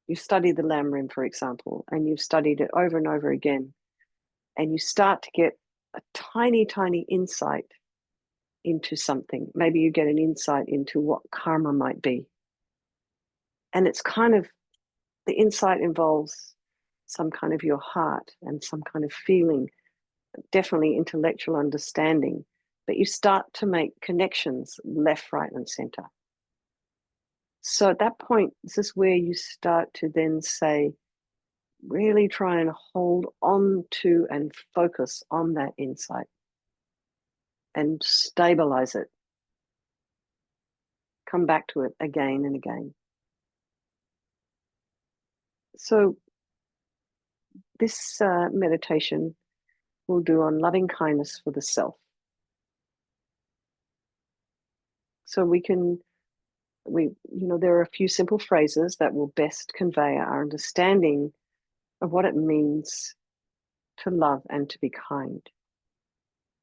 you study the Lam Rim, for example, and you've studied it over and over again, and you start to get a tiny, tiny insight into something. Maybe you get an insight into what karma might be. And it's kind of, the insight involves some kind of your heart and some kind of feeling, definitely intellectual understanding, but you start to make connections left, right, and center. So at that point, this is where you start to then say, really try and hold on to and focus on that insight and stabilize it. Come back to it again and again. So this meditation we'll do on loving kindness for the self. So there are a few simple phrases that will best convey our understanding of what it means to love and to be kind.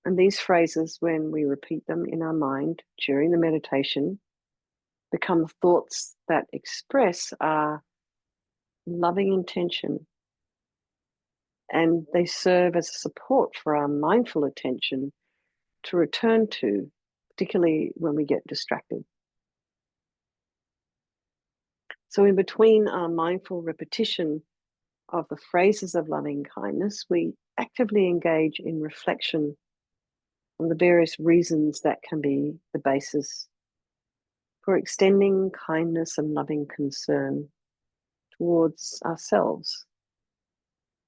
And these phrases, when we repeat them in our mind during the meditation, become thoughts that express our loving intention, and they serve as a support for our mindful attention to return to, particularly when we get distracted. So in between our mindful repetition of the phrases of loving kindness, we actively engage in reflection on the various reasons that can be the basis for extending kindness and loving concern towards ourselves,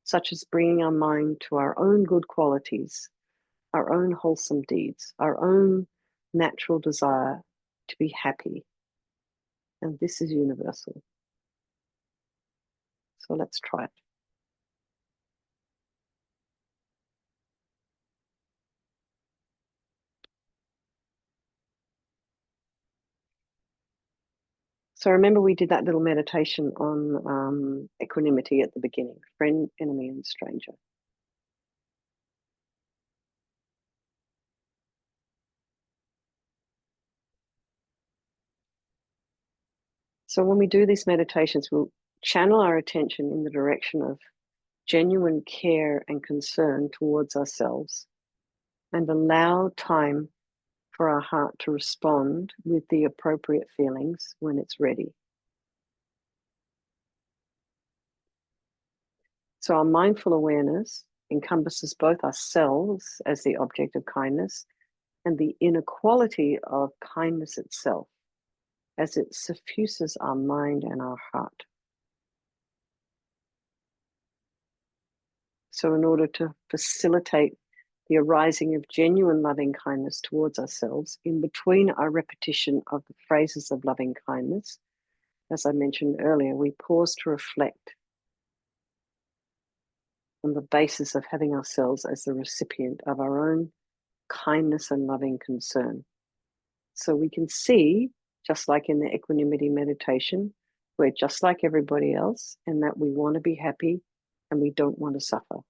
such as bringing our mind to our own good qualities, our own wholesome deeds, our own natural desire to be happy. And this is universal. So let's try it. So remember we did that little meditation on equanimity at the beginning, friend, enemy, and stranger. So when we do these meditations, we'll channel our attention in the direction of genuine care and concern towards ourselves, and allow time for our heart to respond with the appropriate feelings when it's ready. So our mindful awareness encompasses both ourselves as the object of kindness and the inner quality of kindness itself as it suffuses our mind and our heart. So in order to facilitate the arising of genuine loving kindness towards ourselves, in between our repetition of the phrases of loving kindness, as I mentioned earlier, we pause to reflect on the basis of having ourselves as the recipient of our own kindness and loving concern. So we can see, just like in the equanimity meditation, we're just like everybody else, and that we want to be happy and we don't want to suffer.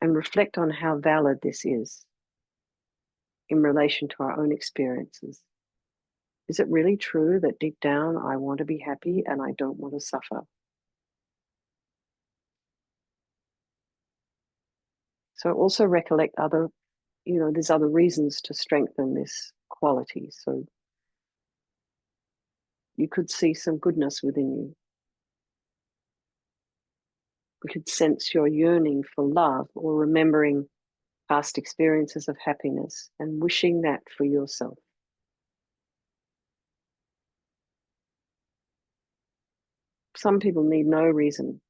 And reflect on how valid this is in relation to our own experiences. Is it really true that deep down I want to be happy and I don't want to suffer? So also recollect there's other reasons to strengthen this quality. So you could see some goodness within you. We could sense your yearning for love or remembering past experiences of happiness and wishing that for yourself. Some people need no reason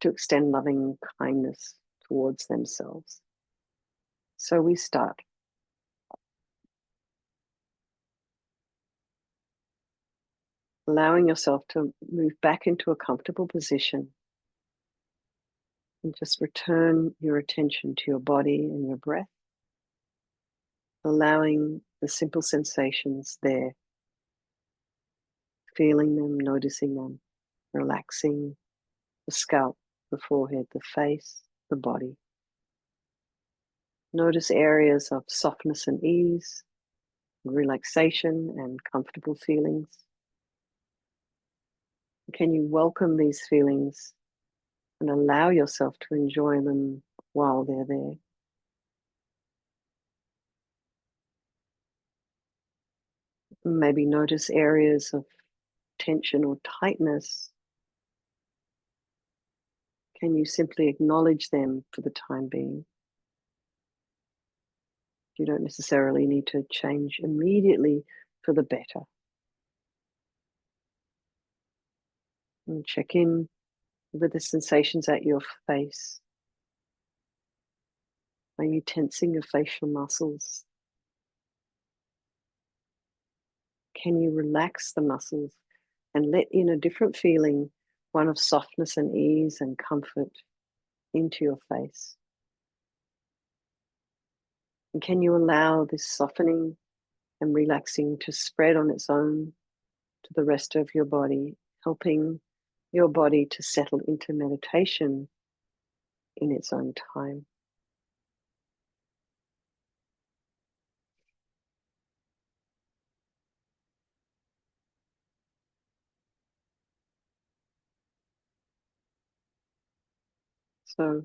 to extend loving kindness towards themselves. So we start. Allowing yourself to move back into a comfortable position and just return your attention to your body and your breath, allowing the simple sensations there, feeling them, noticing them, relaxing the scalp, the forehead, the face, the body. Notice areas of softness and ease, relaxation and comfortable feelings. Can you welcome these feelings and allow yourself to enjoy them while they're there? Maybe notice areas of tension or tightness. Can you simply acknowledge them for the time being? You don't necessarily need to change immediately for the better. And check in with the sensations at your face. Are you tensing your facial muscles? Can you relax the muscles and let in a different feeling, one of softness and ease and comfort, into your face? And can you allow this softening and relaxing to spread on its own to the rest of your body, helping your body to settle into meditation in its own time? So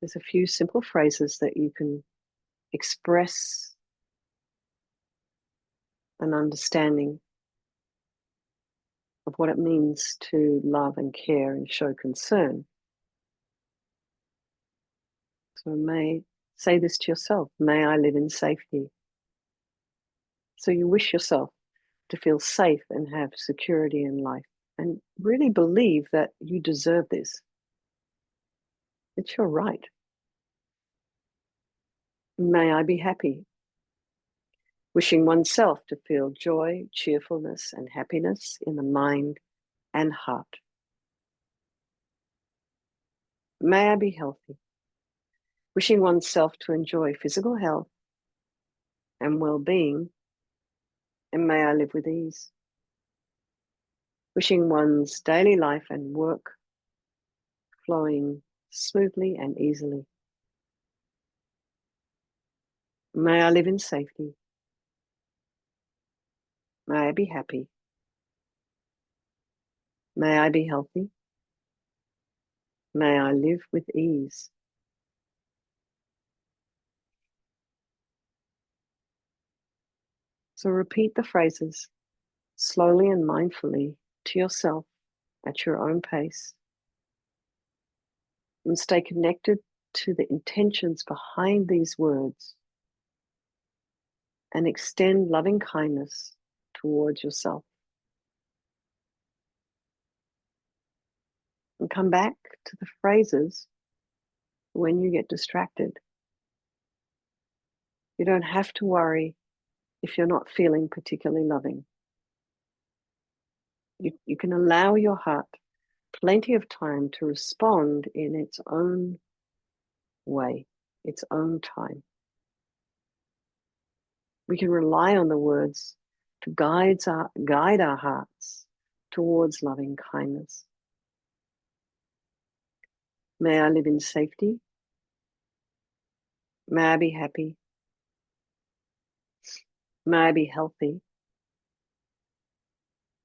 there's a few simple phrases that you can express an understanding of what it means to love and care and show concern. So say this to yourself: may I live in safety. So you wish yourself to feel safe and have security in life, and really believe that you deserve this. It's your right. May I be happy. Wishing oneself to feel joy, cheerfulness, and happiness in the mind and heart. May I be healthy. Wishing oneself to enjoy physical health and well-being, and may I live with ease. Wishing one's daily life and work flowing smoothly and easily. May I live in safety. May I be happy. May I be healthy. May I live with ease. So repeat the phrases slowly and mindfully to yourself at your own pace, and stay connected to the intentions behind these words and extend loving kindness towards yourself. And come back to the phrases when you get distracted. You don't have to worry if you're not feeling particularly loving. You can allow your heart plenty of time to respond in its own way, its own time. We can rely on the words to guide our hearts towards loving kindness. May I live in safety. May I be happy. May I be healthy.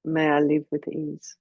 May I live with ease.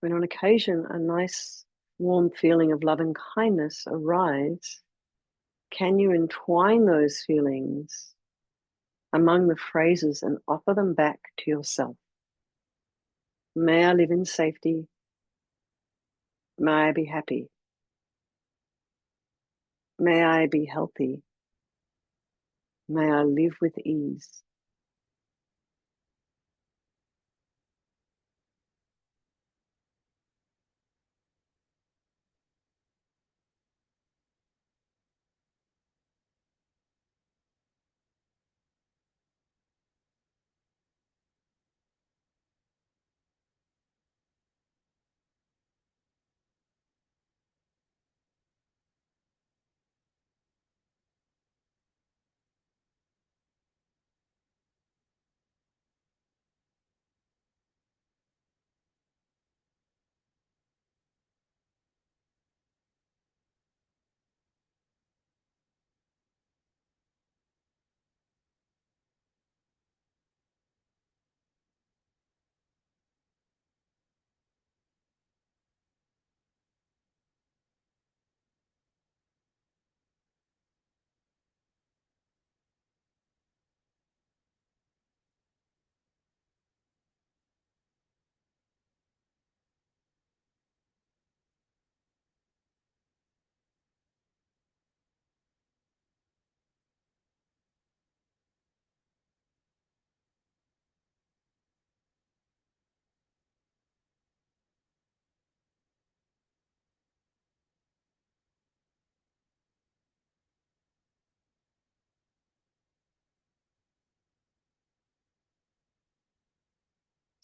When on occasion a nice warm feeling of love and kindness arise, can you entwine those feelings among the phrases and offer them back to yourself? May I live in safety. May I be happy. May I be healthy. May I live with ease.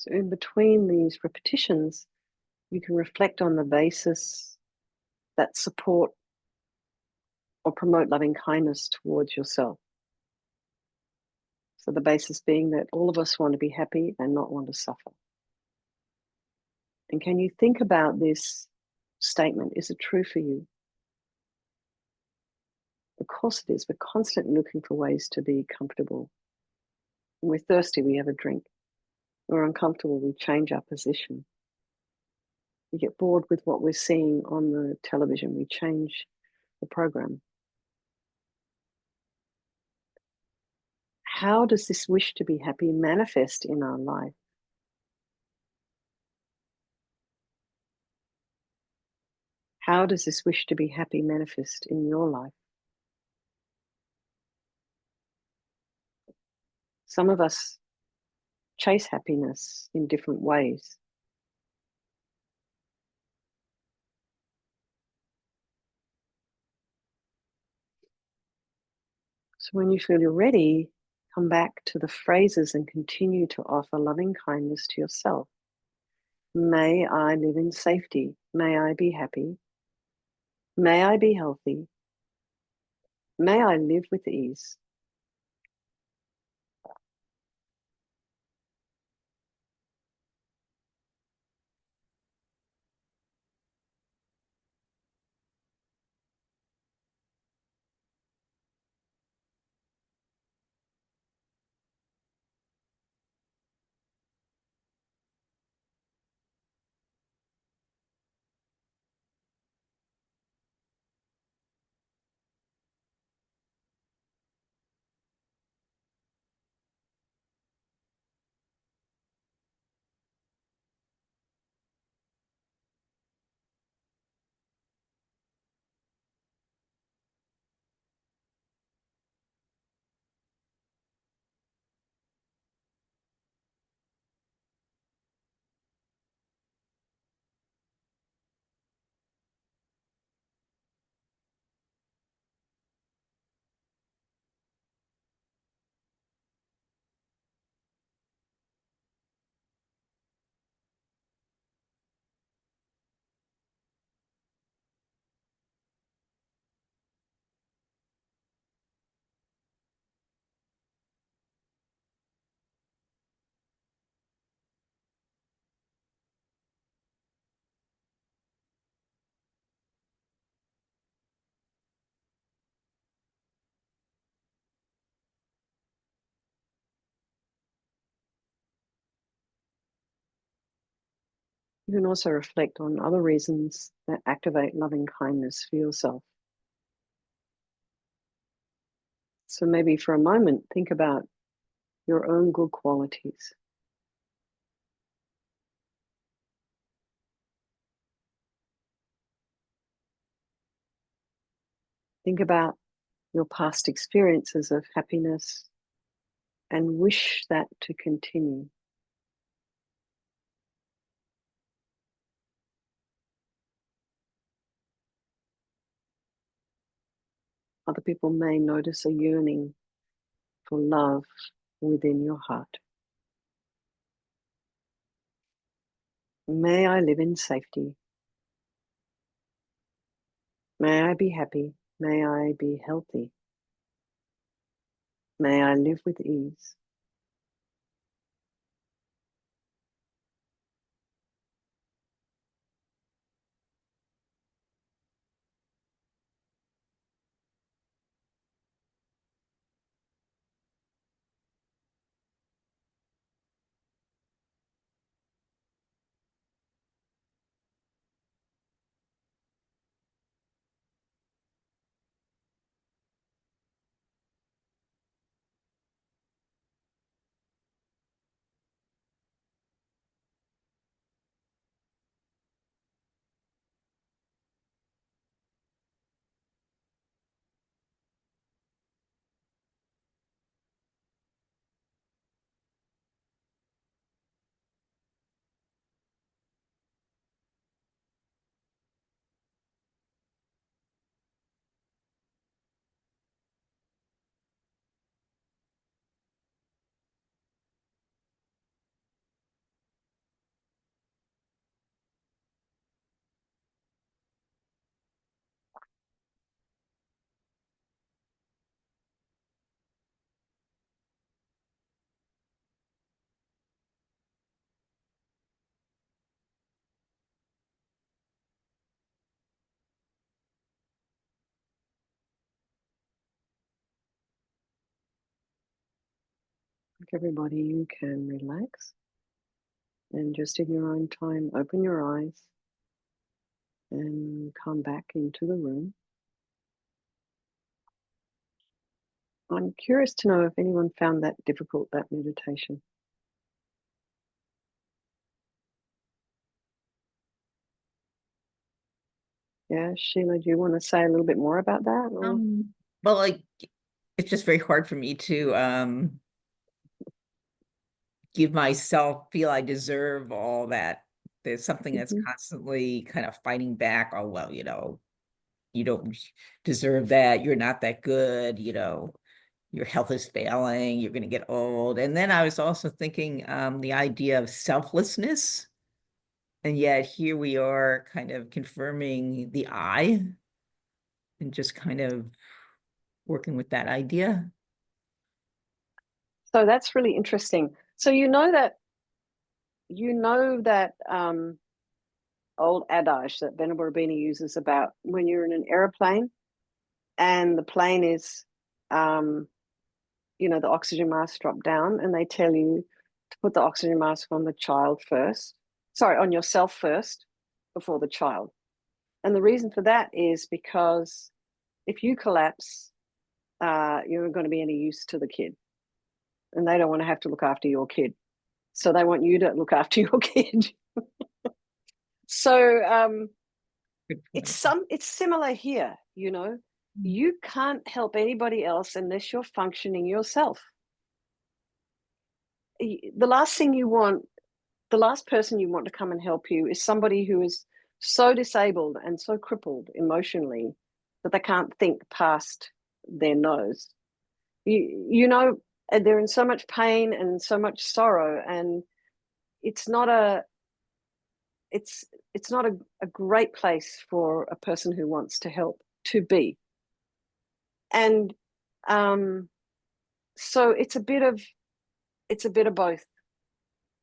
So in between these repetitions, you can reflect on the basis that support or promote loving kindness towards yourself. So the basis being that all of us want to be happy and not want to suffer. And can you think about this statement? Is it true for you? Of course it is. We're constantly looking for ways to be comfortable. When we're thirsty, we have a drink. When we're uncomfortable, we change our position. We get bored with what we're seeing on the television, we change the program. How does this wish to be happy manifest in our life? How does this wish to be happy manifest in your life? Some of us chase happiness in different ways. So when you feel you're ready, come back to the phrases and continue to offer loving kindness to yourself. May I live in safety. May I be happy. May I be healthy. May I live with ease. You can also reflect on other reasons that activate loving kindness for yourself. So maybe for a moment, think about your own good qualities. Think about your past experiences of happiness and wish that to continue. Other people may notice a yearning for love within your heart. May I live in safety. May I be happy. May I be healthy. May I live with ease. everybody, you can relax and just in your own time, open your eyes and come back into the room. I'm curious to know if anyone found that difficult, that meditation. Yeah, Sheila, do you want to say a little bit more about that? Or? Well, like, it's just very hard for me to give myself feel I deserve all that. There's something that's constantly kind of fighting back. Oh, well, you don't deserve that. You're not that good. Your health is failing. You're going to get old. And then I was also thinking the idea of selflessness. And yet here we are kind of confirming the I and just kind of working with that idea. So that's really interesting. So you know that old adage that Venerable Rabini uses about when you're in an airplane and the plane is, the oxygen mask dropped down, and they tell you to put the oxygen mask on the child first. Sorry, on yourself first before the child. And the reason for that is because if you collapse, you're not going to be any use to the kid. And they don't want to have to look after your kid. So they want you to look after your kid. So it's similar here, You can't help anybody else unless you're functioning yourself. The last person you want to come and help you is somebody who is so disabled and so crippled emotionally that they can't think past their nose. They're in so much pain and so much sorrow, and it's not a great place for a person who wants to help to be. And so it's a bit of both.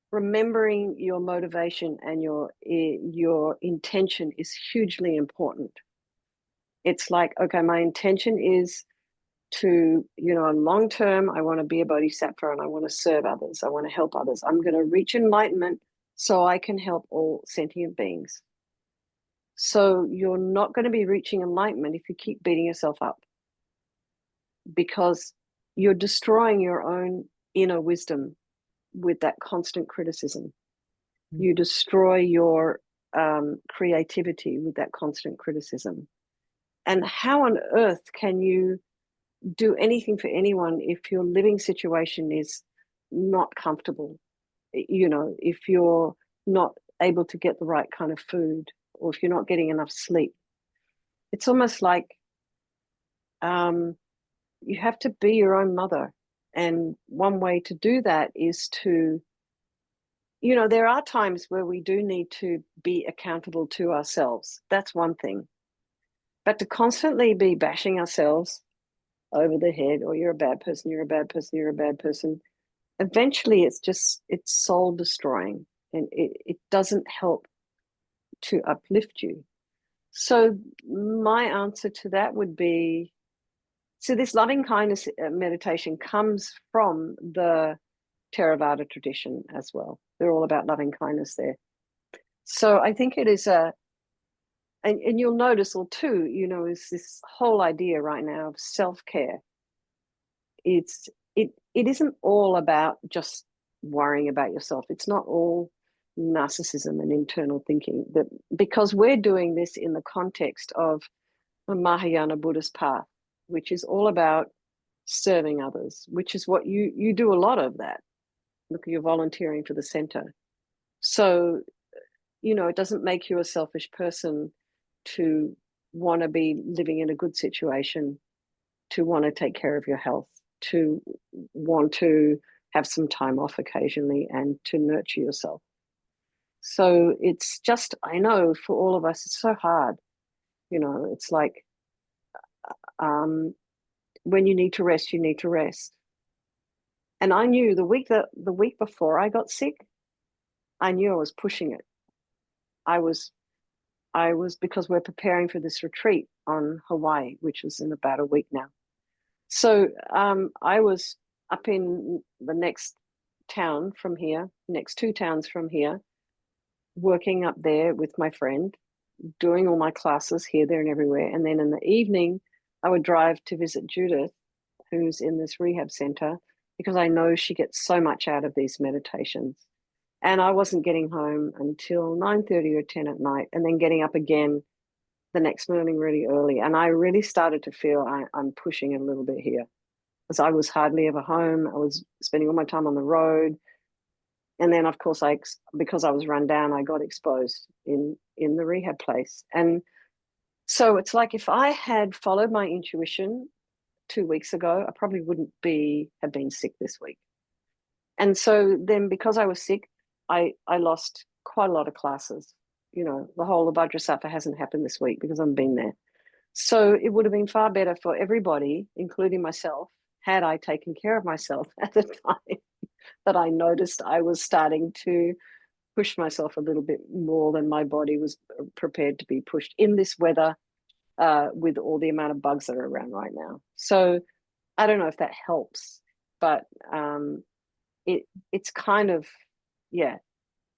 Remembering your motivation and your intention is hugely important. It's like, okay, my intention is to, long term, I want to be a bodhisattva and I want to serve others. I want to help others. I'm going to reach enlightenment so I can help all sentient beings. So you're not going to be reaching enlightenment if you keep beating yourself up, because you're destroying your own inner wisdom with that constant criticism. You destroy your creativity with that constant criticism. And how on earth can you do anything for anyone if your living situation is not comfortable? If you're not able to get the right kind of food, or if you're not getting enough sleep, it's almost like you have to be your own mother. And one way to do that is to, there are times where we do need to be accountable to ourselves. That's one thing. But to constantly be bashing ourselves over the head, or you're a bad person, you're a bad person, you're a bad person, eventually it's soul destroying, and it doesn't help to uplift you. So my answer to that would be, so this loving kindness meditation comes from the Theravada tradition as well. They're all about loving kindness there. So I think it is and you'll notice, or too, is this whole idea right now of self-care. It isn't all about just worrying about yourself. It's not all narcissism and internal thinking, because we're doing this in the context of a Mahayana Buddhist path, which is all about serving others, which is what you do a lot of that. Look, you're volunteering for the center. So, it doesn't make you a selfish person to want to be living in a good situation, to want to take care of your health, to want to have some time off occasionally, and to nurture yourself. So it's just, I know for all of us, it's so hard. It's like, when you need to rest, you need to rest. And I knew the week before I got sick, I knew I was pushing it. I was, because we're preparing for this retreat on Hawaii, which is in about a week now. So I was up in the next town from here, next 2 towns from here, working up there with my friend, doing all my classes here, there, and everywhere. And then in the evening, I would drive to visit Judith, who's in this rehab center, because I know she gets so much out of these meditations. And I wasn't getting home until 9:30 or 10 at night, and then getting up again the next morning really early. And I really started to feel I'm pushing it a little bit here, because I was hardly ever home. I was spending all my time on the road. And then, of course, because I was run down, I got exposed in the rehab place. And so it's like, if I had followed my intuition 2 weeks ago, I probably wouldn't have been sick this week. And so then, because I was sick, I lost quite a lot of classes. You know, the whole of Vajrasattva hasn't happened this week because I've been there. So it would have been far better for everybody, including myself, had I taken care of myself at the time that I noticed I was starting to push myself a little bit more than my body was prepared to be pushed in this weather, with all the amount of bugs that are around right now. So I don't know if that helps, but it's kind of, yeah.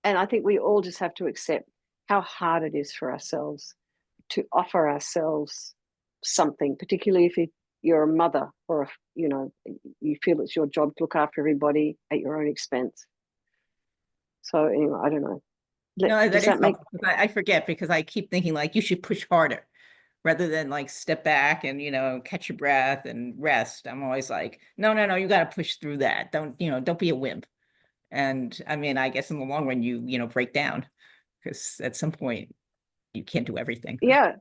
And I think we all just have to accept how hard it is for ourselves to offer ourselves something, particularly if you're a mother, or if, you feel it's your job to look after everybody at your own expense. So anyway, I don't know. No, that Does is that make helpful, because I forget, because I keep thinking like you should push harder rather than like step back and, catch your breath and rest. I'm always like, no, you got to push through that. Don't be a wimp. And I mean, I guess in the long run, you break down, because at some point you can't do everything. yeah,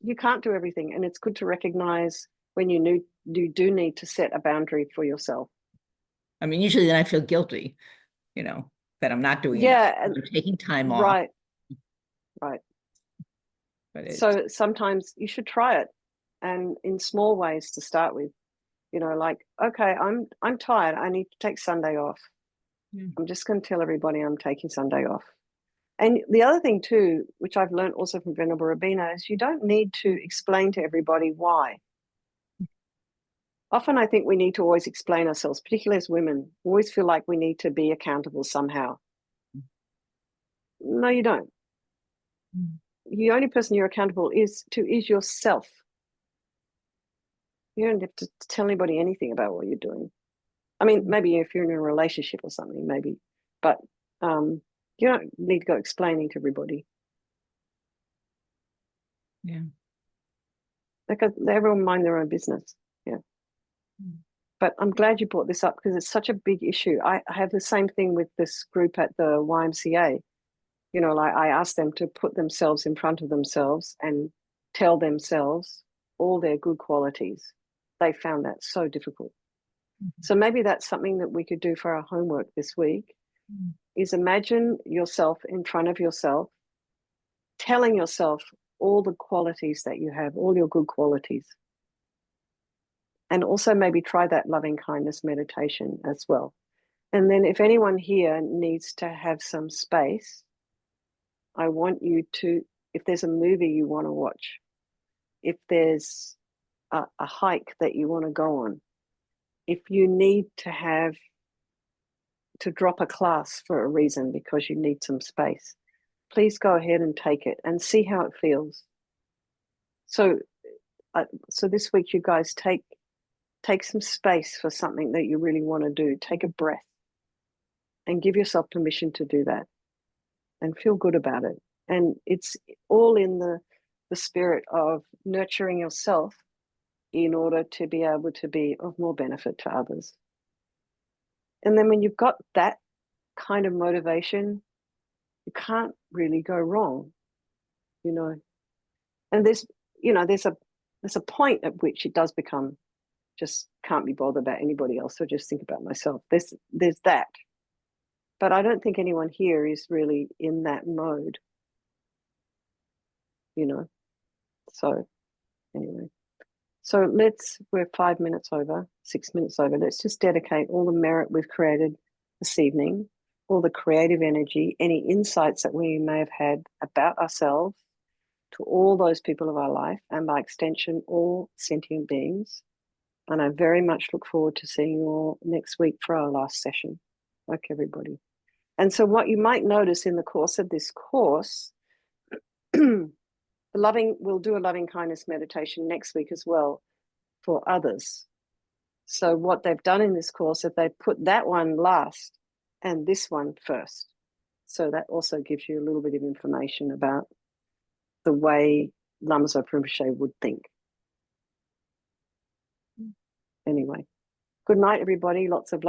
you can't do everything, and it's good to recognize when you do need to set a boundary for yourself. I mean, usually then I feel guilty, that I'm not doing enough. Yeah, I'm taking time off. right. But So sometimes you should try it, and in small ways to start with. Like, okay, I'm tired. I need to take Sunday off. I'm just going to tell everybody I'm taking Sunday off. And the other thing too, which I've learned also from Venerable Rabina, is you don't need to explain to everybody why. Often I think we need to always explain ourselves, particularly as women. We always feel like we need to be accountable somehow. No, you don't. The only person you're accountable is yourself. You don't have to tell anybody anything about what you're doing. I mean, maybe if you're in a relationship or something, maybe, but you don't need to go explaining to everybody. Yeah. Because everyone mind their own business. Yeah. But I'm glad you brought this up, because it's such a big issue. I have the same thing with this group at the YMCA. Like, I asked them to put themselves in front of themselves and tell themselves all their good qualities. They found that so difficult. So maybe that's something that we could do for our homework this week, is imagine yourself in front of yourself, telling yourself all the qualities that you have, all your good qualities. And also maybe try that loving kindness meditation as well. And then if anyone here needs to have some space, I want you to, if there's a movie you want to watch, if there's a hike that you want to go on, if you need to drop a class for a reason because you need some space, please go ahead and take it and see how it feels. So this week, you guys take some space for something that you really want to do. Take a breath and give yourself permission to do that and feel good about it. And it's all in the spirit of nurturing yourself in order to be able to be of more benefit to others. And then when you've got that kind of motivation, you can't really go wrong, And there's a point at which it does become just can't be bothered about anybody else, so just think about myself. There's that. But I don't think anyone here is really in that mode, So anyway. So we're 5 minutes over, 6 minutes over. Let's just dedicate all the merit we've created this evening, all the creative energy, any insights that we may have had about ourselves, to all those people of our life, and by extension, all sentient beings. And I very much look forward to seeing you all next week for our last session. Okay, everybody. And so what you might notice in the course of this course, we'll do a loving kindness meditation next week as well for others. So what they've done in this course is they've put that one last and this one first. So that also gives you a little bit of information about the way Lama Zopa Rinpoche would think. Anyway, good night, everybody. Lots of love.